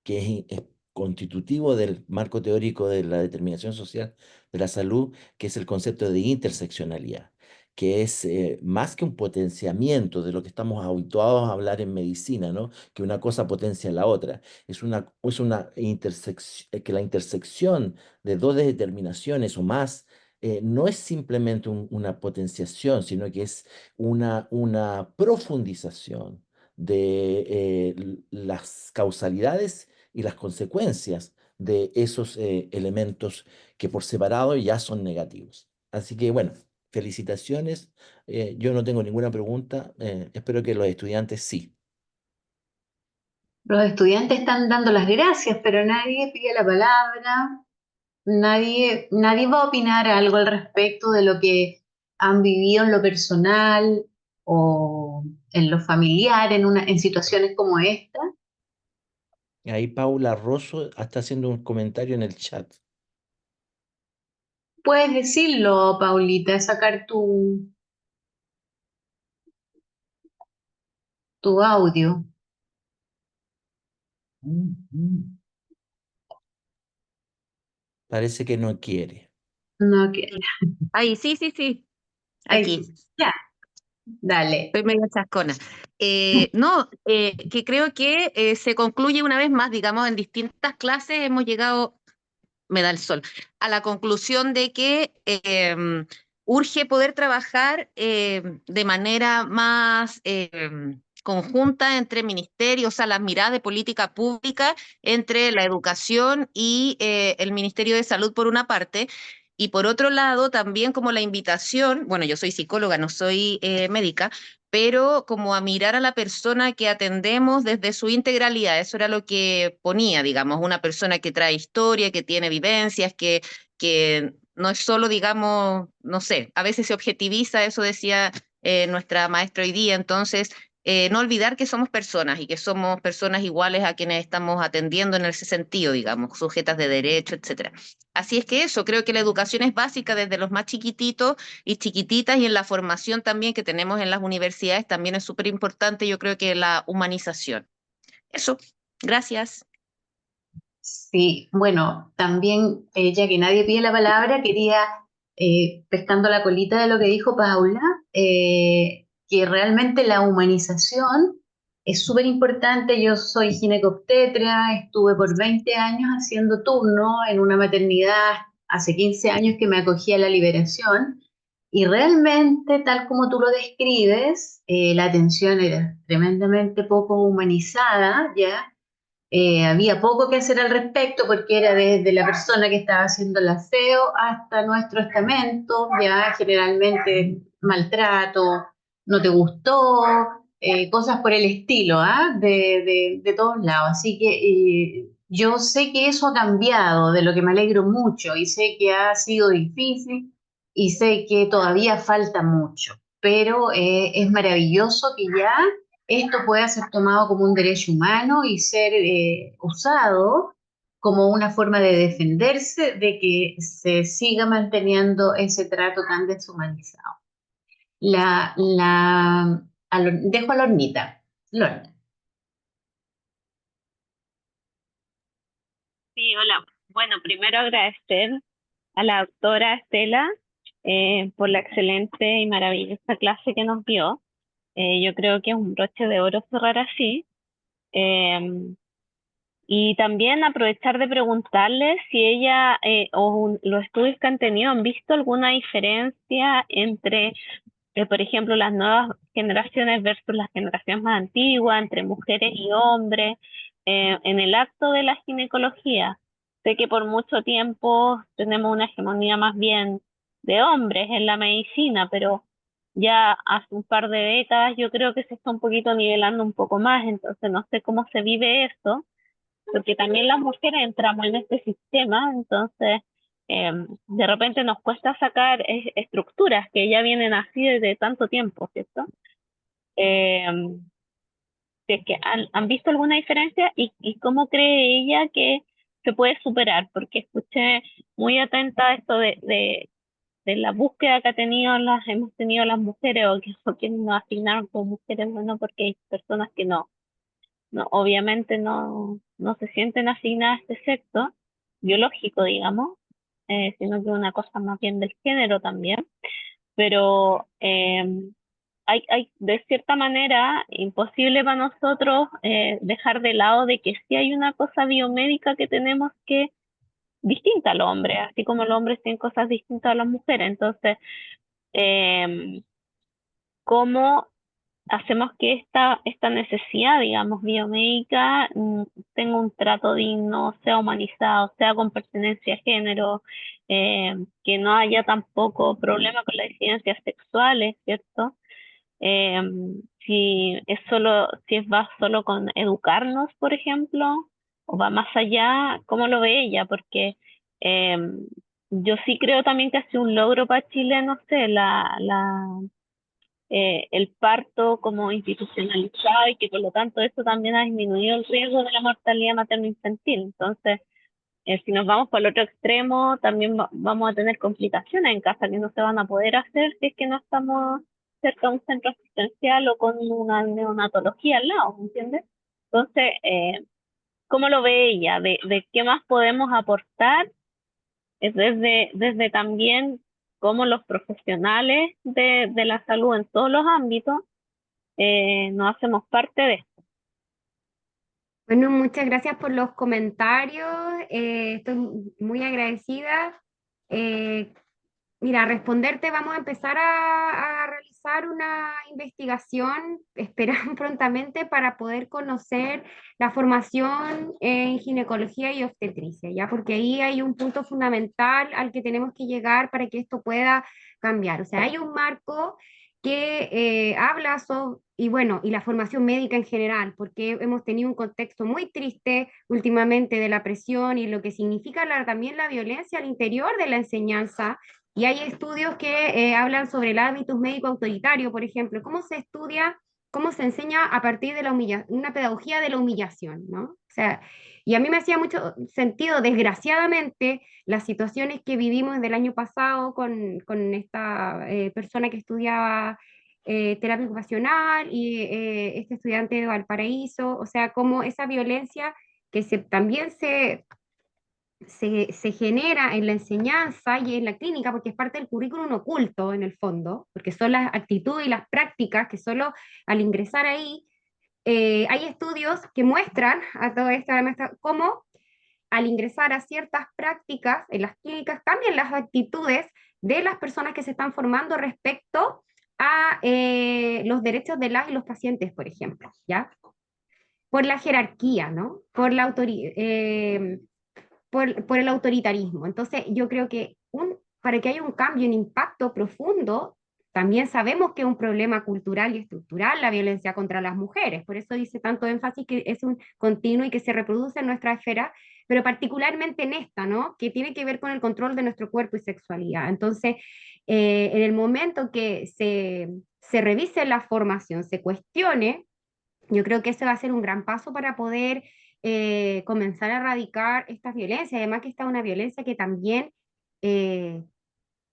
es constitutivo del marco teórico de la determinación social de la salud, que es el concepto de interseccionalidad, que es más que un potenciamiento de lo que estamos habituados a hablar en medicina, ¿no? Que una cosa potencia a la otra. Es una que la intersección de dos determinaciones o más no es simplemente una potenciación, sino que es una profundización de las causalidades y las consecuencias de esos elementos que por separado ya son negativos. Así que bueno, felicitaciones. Yo no tengo ninguna pregunta. Espero que los estudiantes sí. Los estudiantes están dando las gracias, pero nadie pide la palabra, nadie va a opinar algo al respecto de lo que han vivido en lo personal o en lo familiar en situaciones como esta? Ahí Paula Rosso está haciendo un comentario en el chat. Puedes decirlo, Paulita, sacar tu audio. Parece que no quiere. No, Ahí, sí, ahí aquí. sí. Ya, dale. Estoy medio chascona. No, que creo que se concluye una vez más, digamos, en distintas clases hemos llegado, me da el sol, a la conclusión de que urge poder trabajar de manera más conjunta entre ministerios, o sea, las miradas de política pública entre la educación y el Ministerio de Salud por una parte, y por otro lado también como la invitación, bueno, yo soy psicóloga, no soy médica, pero como a mirar a la persona que atendemos desde su integralidad. Eso era lo que ponía, digamos, una persona que trae historia, que tiene vivencias, que no es solo, digamos, no sé, a veces se objetiviza, eso decía nuestra maestra hoy día, entonces no olvidar que somos personas y que somos personas iguales a quienes estamos atendiendo en ese sentido, digamos, sujetas de derecho, etcétera. Así es que eso, creo que la educación es básica desde los más chiquititos y chiquititas, y en la formación también que tenemos en las universidades también es súper importante, yo creo que la humanización. Eso, gracias. Sí, bueno, también, ya que nadie pide la palabra, quería, pescando la colita de lo que dijo Paula, que realmente la humanización es súper importante. Yo soy ginecobstetra, estuve por 20 años haciendo turno en una maternidad, hace 15 años que me acogí a la Liberación, y realmente, tal como tú lo describes, la atención era tremendamente poco humanizada, ¿ya? Había poco que hacer al respecto porque era desde la persona que estaba haciendo el aseo hasta nuestro estamento, ya generalmente maltrato, no te gustó, cosas por el estilo, ¿ah? De todos lados. Así que yo sé que eso ha cambiado, de lo que me alegro mucho, y sé que ha sido difícil y sé que todavía falta mucho, pero es maravilloso que ya esto pueda ser tomado como un derecho humano y ser usado como una forma de defenderse de que se siga manteniendo ese trato tan deshumanizado. Dejo a Lornita. Lorna. Sí, hola. Bueno, primero agradecer a la doctora Estela por la excelente y maravillosa clase que nos dio. Yo creo que es un broche de oro cerrar así. Eh, y también aprovechar de preguntarle si ella los estudios que han tenido han visto alguna diferencia entre, por ejemplo, las nuevas generaciones versus las generaciones más antiguas, entre mujeres y hombres, en el acto de la ginecología. Sé que por mucho tiempo tenemos una hegemonía más bien de hombres en la medicina, pero ya hace un par de décadas yo creo que se está un poquito nivelando un poco más, entonces no sé cómo se vive eso, porque también las mujeres entramos en este sistema, entonces de repente nos cuesta sacar estructuras que ya vienen así desde tanto tiempo, ¿cierto? Eh, si es que han visto alguna diferencia y cómo cree ella que se puede superar, porque escuché muy atenta a esto de la búsqueda que hemos tenido las mujeres o quienes nos asignaron como mujeres, bueno, porque hay personas que obviamente no se sienten asignadas a este sexo biológico, digamos, sino que una cosa más bien del género también, pero hay de cierta manera imposible para nosotros dejar de lado de que sí hay una cosa biomédica que tenemos que distinta al hombre, así como los hombres tienen cosas distintas a las mujeres, entonces, eh, ¿cómo hacemos que esta necesidad, digamos, biomédica tenga un trato digno, sea humanizado, sea con pertenencia a género, que no haya tampoco problema con las disidencias sexuales, ¿cierto? Eh, va solo con educarnos, por ejemplo, o va más allá, ¿cómo lo ve ella? Porque eh, yo sí creo también que ha sido un logro para Chile, no sé, el parto como institucionalizado y que por lo tanto eso también ha disminuido el riesgo de la mortalidad materno-infantil. Entonces, si nos vamos por el otro extremo, también vamos a tener complicaciones en casa que no se van a poder hacer si es que no estamos cerca de un centro asistencial o con una neonatología al lado, ¿me entiendes? Entonces, ¿cómo lo ve ella? ¿De qué más podemos aportar? Es desde también cómo los profesionales de la salud en todos los ámbitos nos hacemos parte de esto. Bueno, muchas gracias por los comentarios. Estoy muy agradecida. Eh, Mira, responderte, vamos a empezar a realizar una investigación, esperamos prontamente, para poder conocer la formación en ginecología y obstetricia, ¿ya? Porque ahí hay un punto fundamental al que tenemos que llegar para que esto pueda cambiar. O sea, hay un marco que habla sobre, y bueno, y la formación médica en general, porque hemos tenido un contexto muy triste últimamente de la presión y lo que significa también la violencia al interior de la enseñanza, y hay estudios que hablan sobre el hábitus médico autoritario, por ejemplo, cómo se estudia, cómo se enseña a partir de una pedagogía de la humillación, ¿no? O sea, y a mí me hacía mucho sentido, desgraciadamente, las situaciones que vivimos del año pasado con esta persona que estudiaba terapia ocupacional y este estudiante de Valparaíso, o sea, cómo esa violencia que también se genera en la enseñanza y en la clínica, porque es parte del currículum oculto en el fondo, porque son las actitudes y las prácticas que solo al ingresar ahí, hay estudios que muestran a todo esto, cómo al ingresar a ciertas prácticas en las clínicas cambian las actitudes de las personas que se están formando respecto a los derechos de las y los pacientes, por ejemplo, ¿ya? Por la jerarquía, ¿no? Por el autoritarismo. Entonces, yo creo que para que haya un cambio, un impacto profundo, también sabemos que es un problema cultural y estructural la violencia contra las mujeres. Por eso dice tanto énfasis que es un continuo y que se reproduce en nuestra esfera, pero particularmente en esta, ¿no? Que tiene que ver con el control de nuestro cuerpo y sexualidad. Entonces, en el momento que se revise la formación, se cuestione, yo creo que ese va a ser un gran paso para poder comenzar a erradicar estas violencias. Además que esta es una violencia que también eh,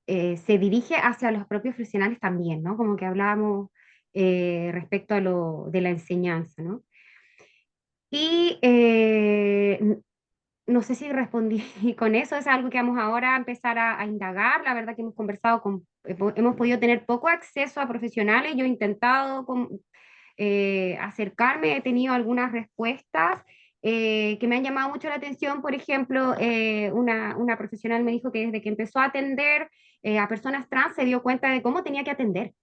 se dirige hacia los propios profesionales también, ¿no? Como que hablábamos respecto a lo de la enseñanza, ¿no? Y no sé si respondí con eso, es algo que vamos ahora a empezar a indagar. La verdad que hemos conversado hemos podido tener poco acceso a profesionales. Yo he intentado acercarme, he tenido algunas respuestas que me han llamado mucho la atención. Por ejemplo, una profesional me dijo que desde que empezó a atender a personas trans se dio cuenta de cómo tenía que atender,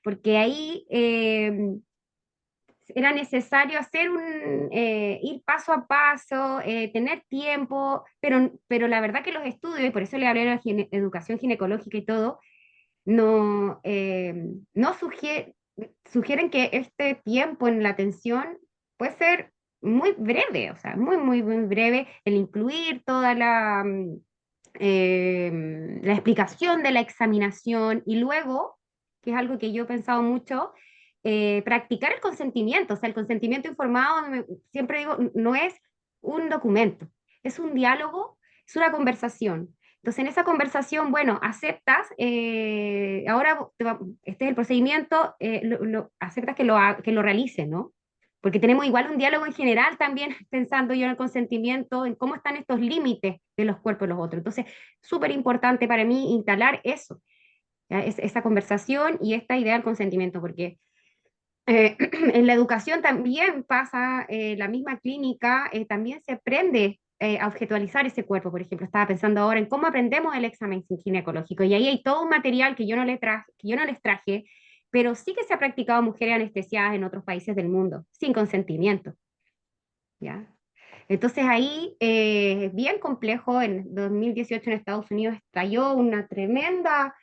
porque ahí era necesario ir paso a paso, tener tiempo, pero la verdad que los estudios, y por eso le hablé de la educación ginecológica y todo, no, no sugieren que este tiempo en la atención puede ser muy breve, o sea, muy breve, el incluir toda la explicación de la examinación y luego, que es algo que yo he pensado mucho, practicar el consentimiento. O sea, el consentimiento informado, siempre digo, no es un documento, es un diálogo, es una conversación. Entonces, en esa conversación, bueno, aceptas, ahora este es el procedimiento, aceptas que lo realice, ¿no? Porque tenemos igual un diálogo en general también, pensando yo en el consentimiento, en cómo están estos límites de los cuerpos de los otros. Entonces, súper importante para mí instalar eso, esa conversación y esta idea del consentimiento, porque en la educación también pasa, la misma clínica, también se aprende a objetualizar ese cuerpo. Por ejemplo, estaba pensando ahora en cómo aprendemos el examen ginecológico, y ahí hay todo un material que yo no les traje, pero sí que se ha practicado mujeres anestesiadas en otros países del mundo, sin consentimiento, ¿ya? Entonces ahí es bien complejo. En 2018 en Estados Unidos estalló una tremenda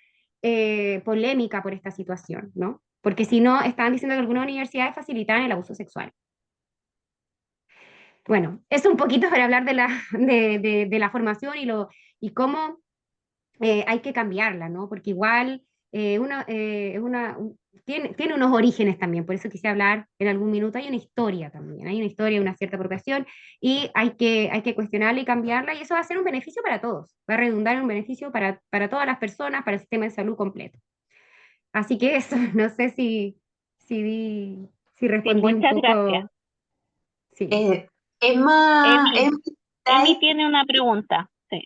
polémica por esta situación, ¿no? Porque si no, estaban diciendo que algunas universidades facilitaban el abuso sexual. Bueno, es un poquito para hablar de la formación y cómo hay que cambiarla, ¿no? Porque igual tiene unos orígenes también, por eso quise hablar en algún minuto, hay una historia también, hay una historia, una cierta apropiación, y hay que cuestionarla y cambiarla, y eso va a ser un beneficio para todos, va a redundar en un beneficio para todas las personas, para el sistema de salud completo. Así que eso, no sé si Sí, respondí un muchas gracias. poco, sí. Eh, es Emi, más Emi type. tiene una pregunta. Sí.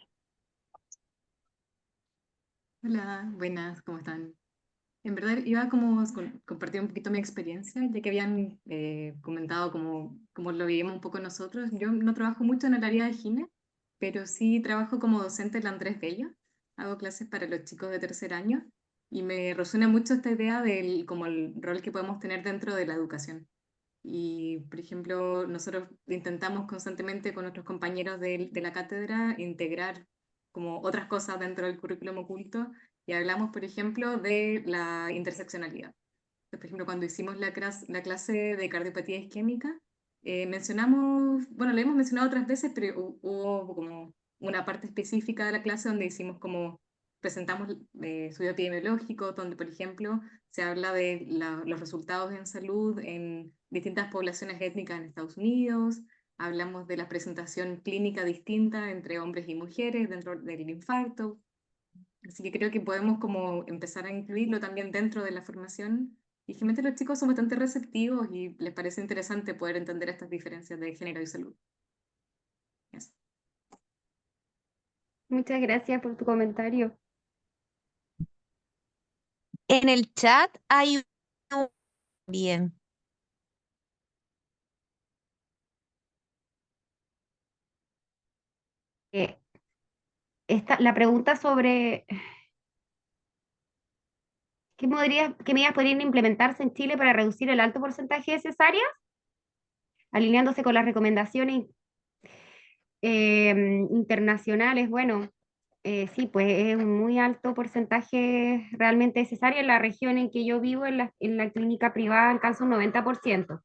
Hola, buenas, ¿cómo están? En verdad iba como a compartir un poquito mi experiencia, ya que habían comentado cómo lo vivimos un poco nosotros. Yo no trabajo mucho en el área de gine, pero sí trabajo como docente en la Andrés Bello. Hago clases para los chicos de tercer año y me resuena mucho esta idea del como el rol que podemos tener dentro de la educación. Y, por ejemplo, nosotros intentamos constantemente con nuestros compañeros de la cátedra integrar como otras cosas dentro del currículum oculto y hablamos, por ejemplo, de la interseccionalidad. Por ejemplo, cuando hicimos la clase de cardiopatía isquémica, mencionamos, bueno, lo hemos mencionado otras veces, pero hubo como una parte específica de la clase donde hicimos como, presentamos estudio epidemiológico, donde, por ejemplo, se habla de los resultados en salud en distintas poblaciones étnicas en Estados Unidos, hablamos de la presentación clínica distinta entre hombres y mujeres dentro del infarto, así que creo que podemos como empezar a incluirlo también dentro de la formación. Y generalmente los chicos son bastante receptivos y les parece interesante poder entender estas diferencias de género y salud. Eso. Muchas gracias por tu comentario. En el chat hay un bien. Eh, la pregunta sobre qué medidas podrían implementarse en Chile para reducir el alto porcentaje de cesáreas, alineándose con las recomendaciones internacionales. Bueno, sí, pues es un muy alto porcentaje realmente de cesárea. En la región en que yo vivo, en la clínica privada, alcanza un 90%.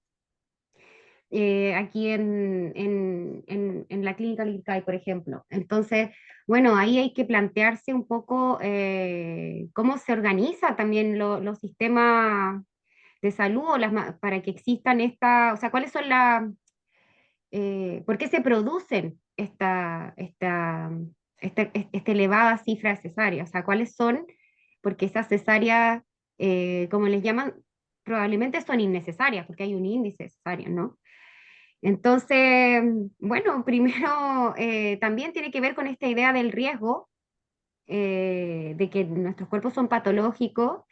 Aquí en la clínica Lircay, por ejemplo. Entonces, bueno, ahí hay que plantearse un poco cómo se organiza también los sistemas de salud o para que existan o sea, cuáles son por qué se producen esta elevada cifra de cesáreas, o sea, cuáles son, porque esas cesáreas, como les llaman, probablemente son innecesarias, porque hay un índice de cesáreas, ¿no? Entonces, bueno, primero también tiene que ver con esta idea del riesgo, de que nuestros cuerpos son patológicos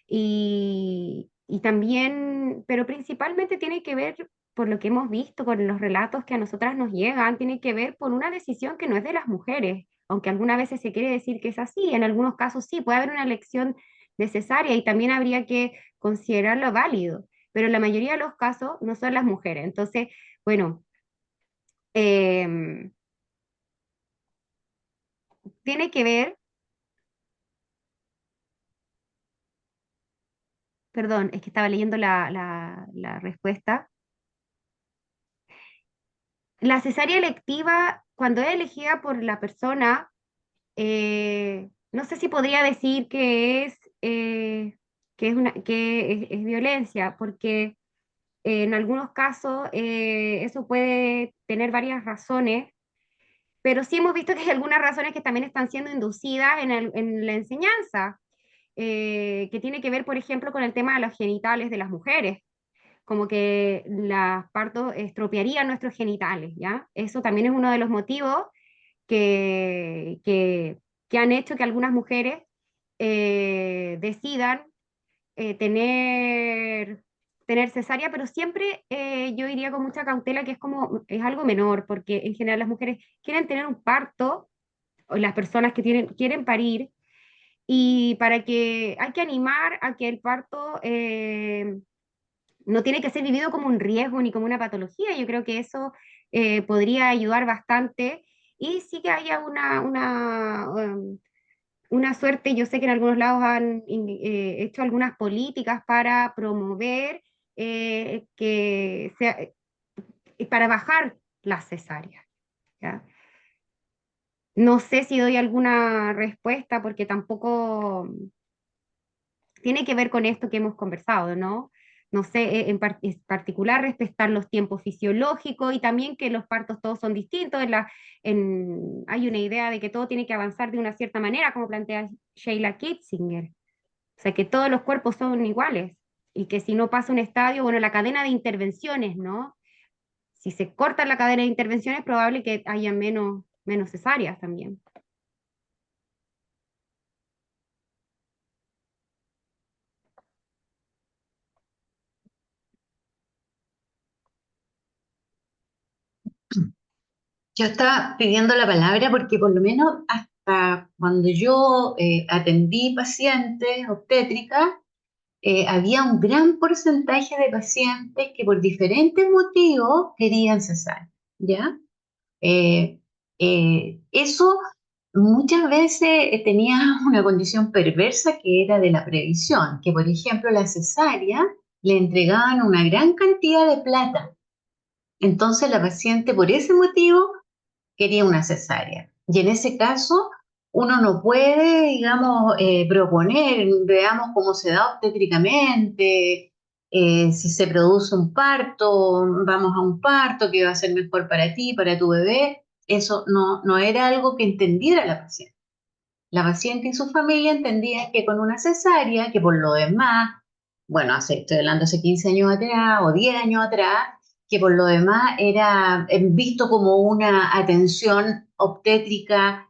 y también, pero principalmente tiene que ver, por lo que hemos visto, con los relatos que a nosotras nos llegan, tiene que ver por una decisión que no es de las mujeres, aunque algunas veces se quiere decir que es así, en algunos casos sí, puede haber una elección necesaria y también habría que considerarlo válido, pero en la mayoría de los casos no son las mujeres. Entonces, bueno, em, tiene que ver, perdón, es que estaba leyendo la respuesta. La cesárea electiva, cuando es elegida por la persona, no sé si podría decir que es violencia, porque en algunos casos eso puede tener varias razones, pero sí hemos visto que hay algunas razones que también están siendo inducidas en la enseñanza, que tiene que ver, por ejemplo, con el tema de los genitales de las mujeres, como que los partos estropearían nuestros genitales, ¿ya? Eso también es uno de los motivos que, que, que han hecho que algunas mujeres decidan tener cesárea, pero siempre yo iría con mucha cautela que es algo menor, porque en general las mujeres quieren tener un parto, o las personas que quieren parir, y hay que animar a que el parto no tiene que ser vivido como un riesgo ni como una patología. Yo creo que eso podría ayudar bastante y sí que haya una suerte. Yo sé que en algunos lados han hecho algunas políticas para promover para bajar las cesáreas, ¿ya? No sé si doy alguna respuesta porque tampoco tiene que ver con esto que hemos conversado, ¿no? No sé, en particular respetar los tiempos fisiológicos y también que los partos todos son distintos. Hay una idea de que todo tiene que avanzar de una cierta manera, como plantea Sheila Kitzinger. O sea, que todos los cuerpos son iguales y que si no pasa un estadio, bueno, la cadena de intervenciones, ¿no? Si se corta la cadena de intervenciones, es probable que haya menos cesáreas también. Yo estaba pidiendo la palabra porque por lo menos hasta cuando yo atendí pacientes obstétricas, había un gran porcentaje de pacientes que por diferentes motivos querían cesar, ¿ya? Eh, Eso muchas veces tenía una condición perversa que era de la previsión, que por ejemplo la cesárea le entregaban una gran cantidad de plata. Entonces la paciente por ese motivo quería una cesárea. Y en ese caso, uno no puede, digamos, proponer, veamos cómo se da obstétricamente, si se produce un parto, vamos a un parto que va a ser mejor para ti, para tu bebé. Eso no era algo que entendiera la paciente. La paciente y su familia entendían que con una cesárea, que por lo demás, bueno, estoy hablando hace 15 años atrás o 10 años atrás, que por lo demás era visto como una atención obstétrica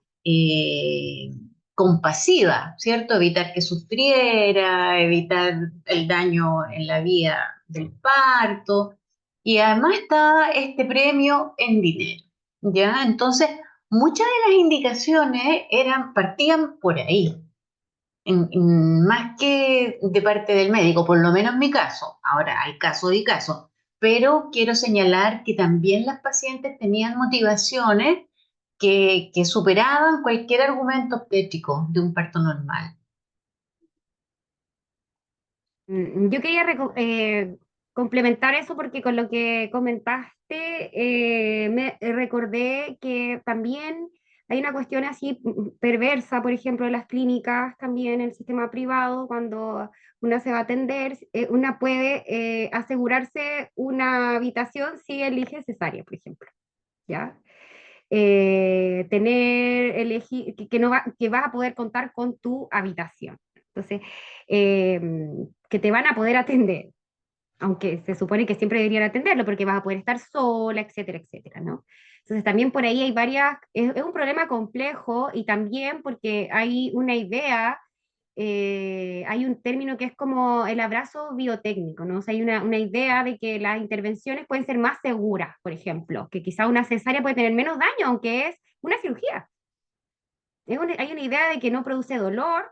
compasiva, ¿cierto? Evitar que sufriera, evitar el daño en la vía del parto. Y además estaba este premio en dinero, ¿ya? Entonces, muchas de las indicaciones partían por ahí, más que de parte del médico, por lo menos en mi caso. Ahora, hay casos y casos, pero quiero señalar que también las pacientes tenían motivaciones que superaban cualquier argumento obstétrico de un parto normal. Yo quería complementar eso porque con lo que comentaste me recordé que también hay una cuestión así perversa, por ejemplo, en las clínicas, también en el sistema privado, cuando una se va a atender, una puede asegurarse una habitación si elige cesárea, por ejemplo, ¿ya? Que no que vas a poder contar con tu habitación. Entonces, eh, que te van a poder atender, aunque se supone que siempre deberían atenderlo porque vas a poder estar sola, etcétera, etcétera, ¿no? Entonces también por ahí hay es un problema complejo y también porque hay una idea, hay un término que es como el abrazo biotécnico, ¿no? O sea, hay una idea de que las intervenciones pueden ser más seguras, por ejemplo, que quizá una cesárea puede tener menos daño, aunque es una cirugía. Hay una idea de que no produce dolor,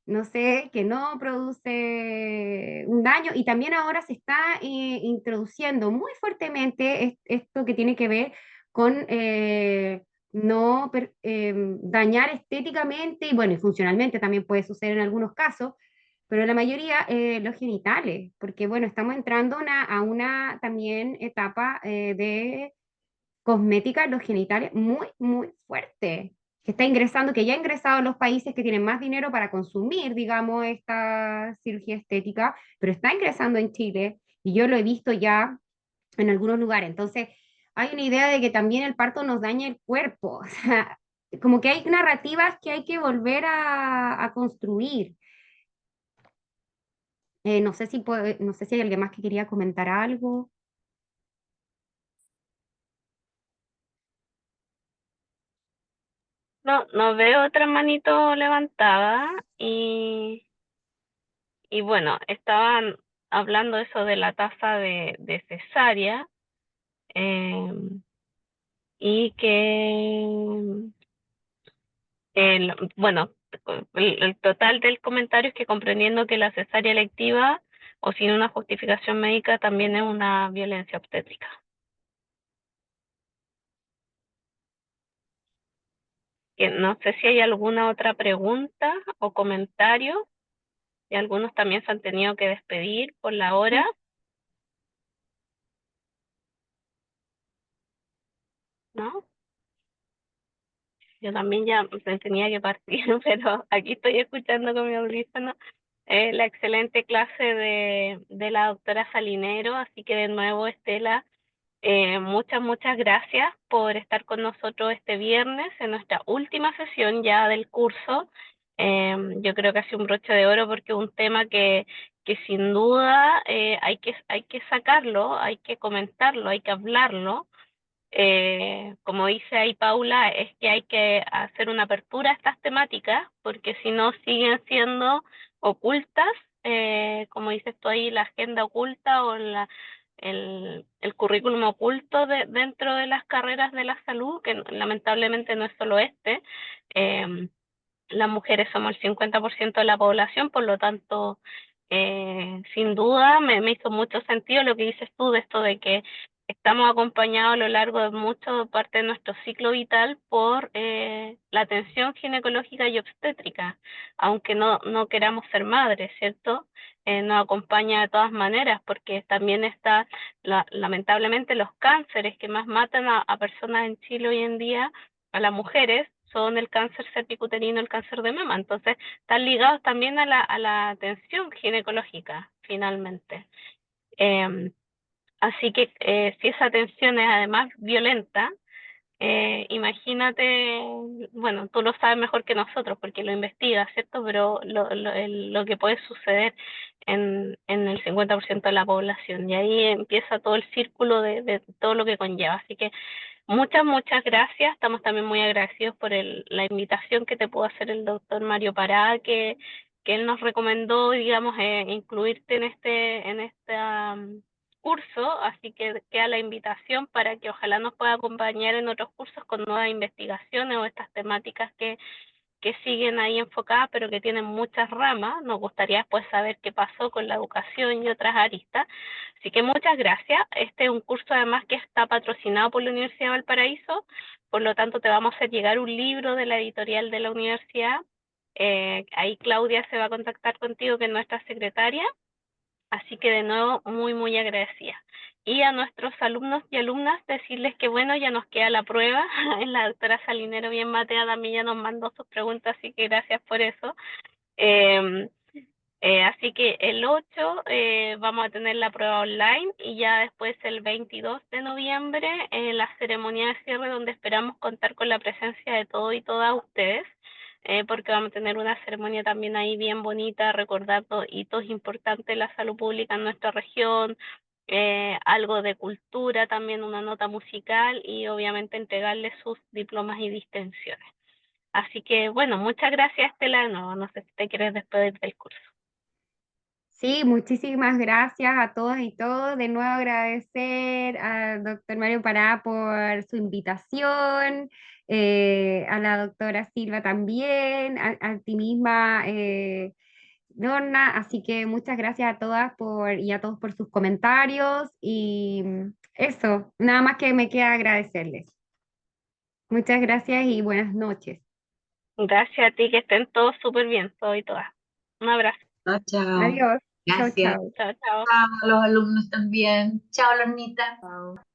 no sé, que no produce un daño y también ahora se está introduciendo muy fuertemente esto que tiene que ver con no dañar estéticamente y bueno, y funcionalmente también puede suceder en algunos casos, pero la mayoría los genitales, porque bueno, estamos entrando a una también etapa de cosmética en los genitales muy, muy fuerte, que está ingresando, que ya ha ingresado a los países que tienen más dinero para consumir, digamos, esta cirugía estética, pero está ingresando en Chile y yo lo he visto ya en algunos lugares. Entonces, hay una idea de que también el parto nos daña el cuerpo, o sea, como que hay narrativas que hay que volver a construir. No sé si hay alguien más que quería comentar algo. No, no veo otra manito levantada y bueno, estaban hablando eso de la tasa de cesárea y que bueno, el total del comentario es que comprendiendo que la cesárea electiva o sin una justificación médica también es una violencia obstétrica. Que no sé si hay alguna otra pregunta o comentario, y algunos también se han tenido que despedir por la hora. ¿No? yo también ya me tenía que partir, pero aquí estoy escuchando con mi audífono la excelente clase de la doctora Salinero, así que de nuevo, Estela, muchas gracias por estar con nosotros este viernes en nuestra última sesión ya del curso. Yo creo que ha sido un broche de oro porque es un tema que sin duda hay que sacarlo, hay que comentarlo, hay que hablarlo. Como dice ahí Paula, es que hay que hacer una apertura a estas temáticas porque si no siguen siendo ocultas, como dices tú ahí, la agenda oculta o el currículum oculto dentro de las carreras de la salud, que lamentablemente no es solo este. Las mujeres somos el 50% de la población, por lo tanto, sin duda me hizo mucho sentido lo que dices tú de esto de que estamos acompañados a lo largo de mucha parte de nuestro ciclo vital por la atención ginecológica y obstétrica, aunque no queramos ser madres, ¿cierto? Nos acompaña de todas maneras, porque también está, lamentablemente, los cánceres que más matan a personas en Chile hoy en día, a las mujeres, son el cáncer cervicuterino, el cáncer de mama. Entonces, están ligados también a la atención ginecológica, finalmente. Así que si esa atención es además violenta, imagínate, bueno, tú lo sabes mejor que nosotros porque lo investigas, ¿cierto? Pero lo que puede suceder en el 50% de la población. Y ahí empieza todo el círculo de todo lo que conlleva. Así que muchas gracias. Estamos también muy agradecidos por la invitación que te pudo hacer el doctor Mario Pará, que él nos recomendó, digamos, incluirte en esta curso, así que queda la invitación para que ojalá nos pueda acompañar en otros cursos con nuevas investigaciones o estas temáticas que siguen ahí enfocadas, pero que tienen muchas ramas. Nos gustaría después saber qué pasó con la educación y otras aristas. Así que muchas gracias. Este es un curso además que está patrocinado por la Universidad de Valparaíso, por lo tanto te vamos a hacer llegar un libro de la editorial de la universidad. Ahí Claudia se va a contactar contigo, que es nuestra secretaria. Así que de nuevo, muy agradecida. Y a nuestros alumnos y alumnas decirles que bueno, ya nos queda la prueba. La doctora Salinero bien matea también ya nos mandó sus preguntas, así que gracias por eso. Así que el 8 vamos a tener la prueba online y ya después el 22 de noviembre la ceremonia de cierre, donde esperamos contar con la presencia de todos y todas ustedes. Porque vamos a tener una ceremonia también ahí bien bonita, recordando hitos importantes de la salud pública en nuestra región, algo de cultura, también una nota musical y obviamente entregarles sus diplomas y distinciones. Así que bueno, muchas gracias, Estela. No sé si te quieres despedir del curso. Sí, muchísimas gracias a todas y todos. De nuevo agradecer al doctor Mario Pará por su invitación, a la doctora Silva también, a ti misma, Lorna. Así que muchas gracias a todas y a todos por sus comentarios. Y eso, nada más que me queda agradecerles. Muchas gracias y buenas noches. Gracias a ti, que estén todos súper bien, todos y todas. Un abrazo. Chao. Adiós. Chau, Gracias. chau. Chao. Chao a los alumnos también. Chao, Lornita. Chao.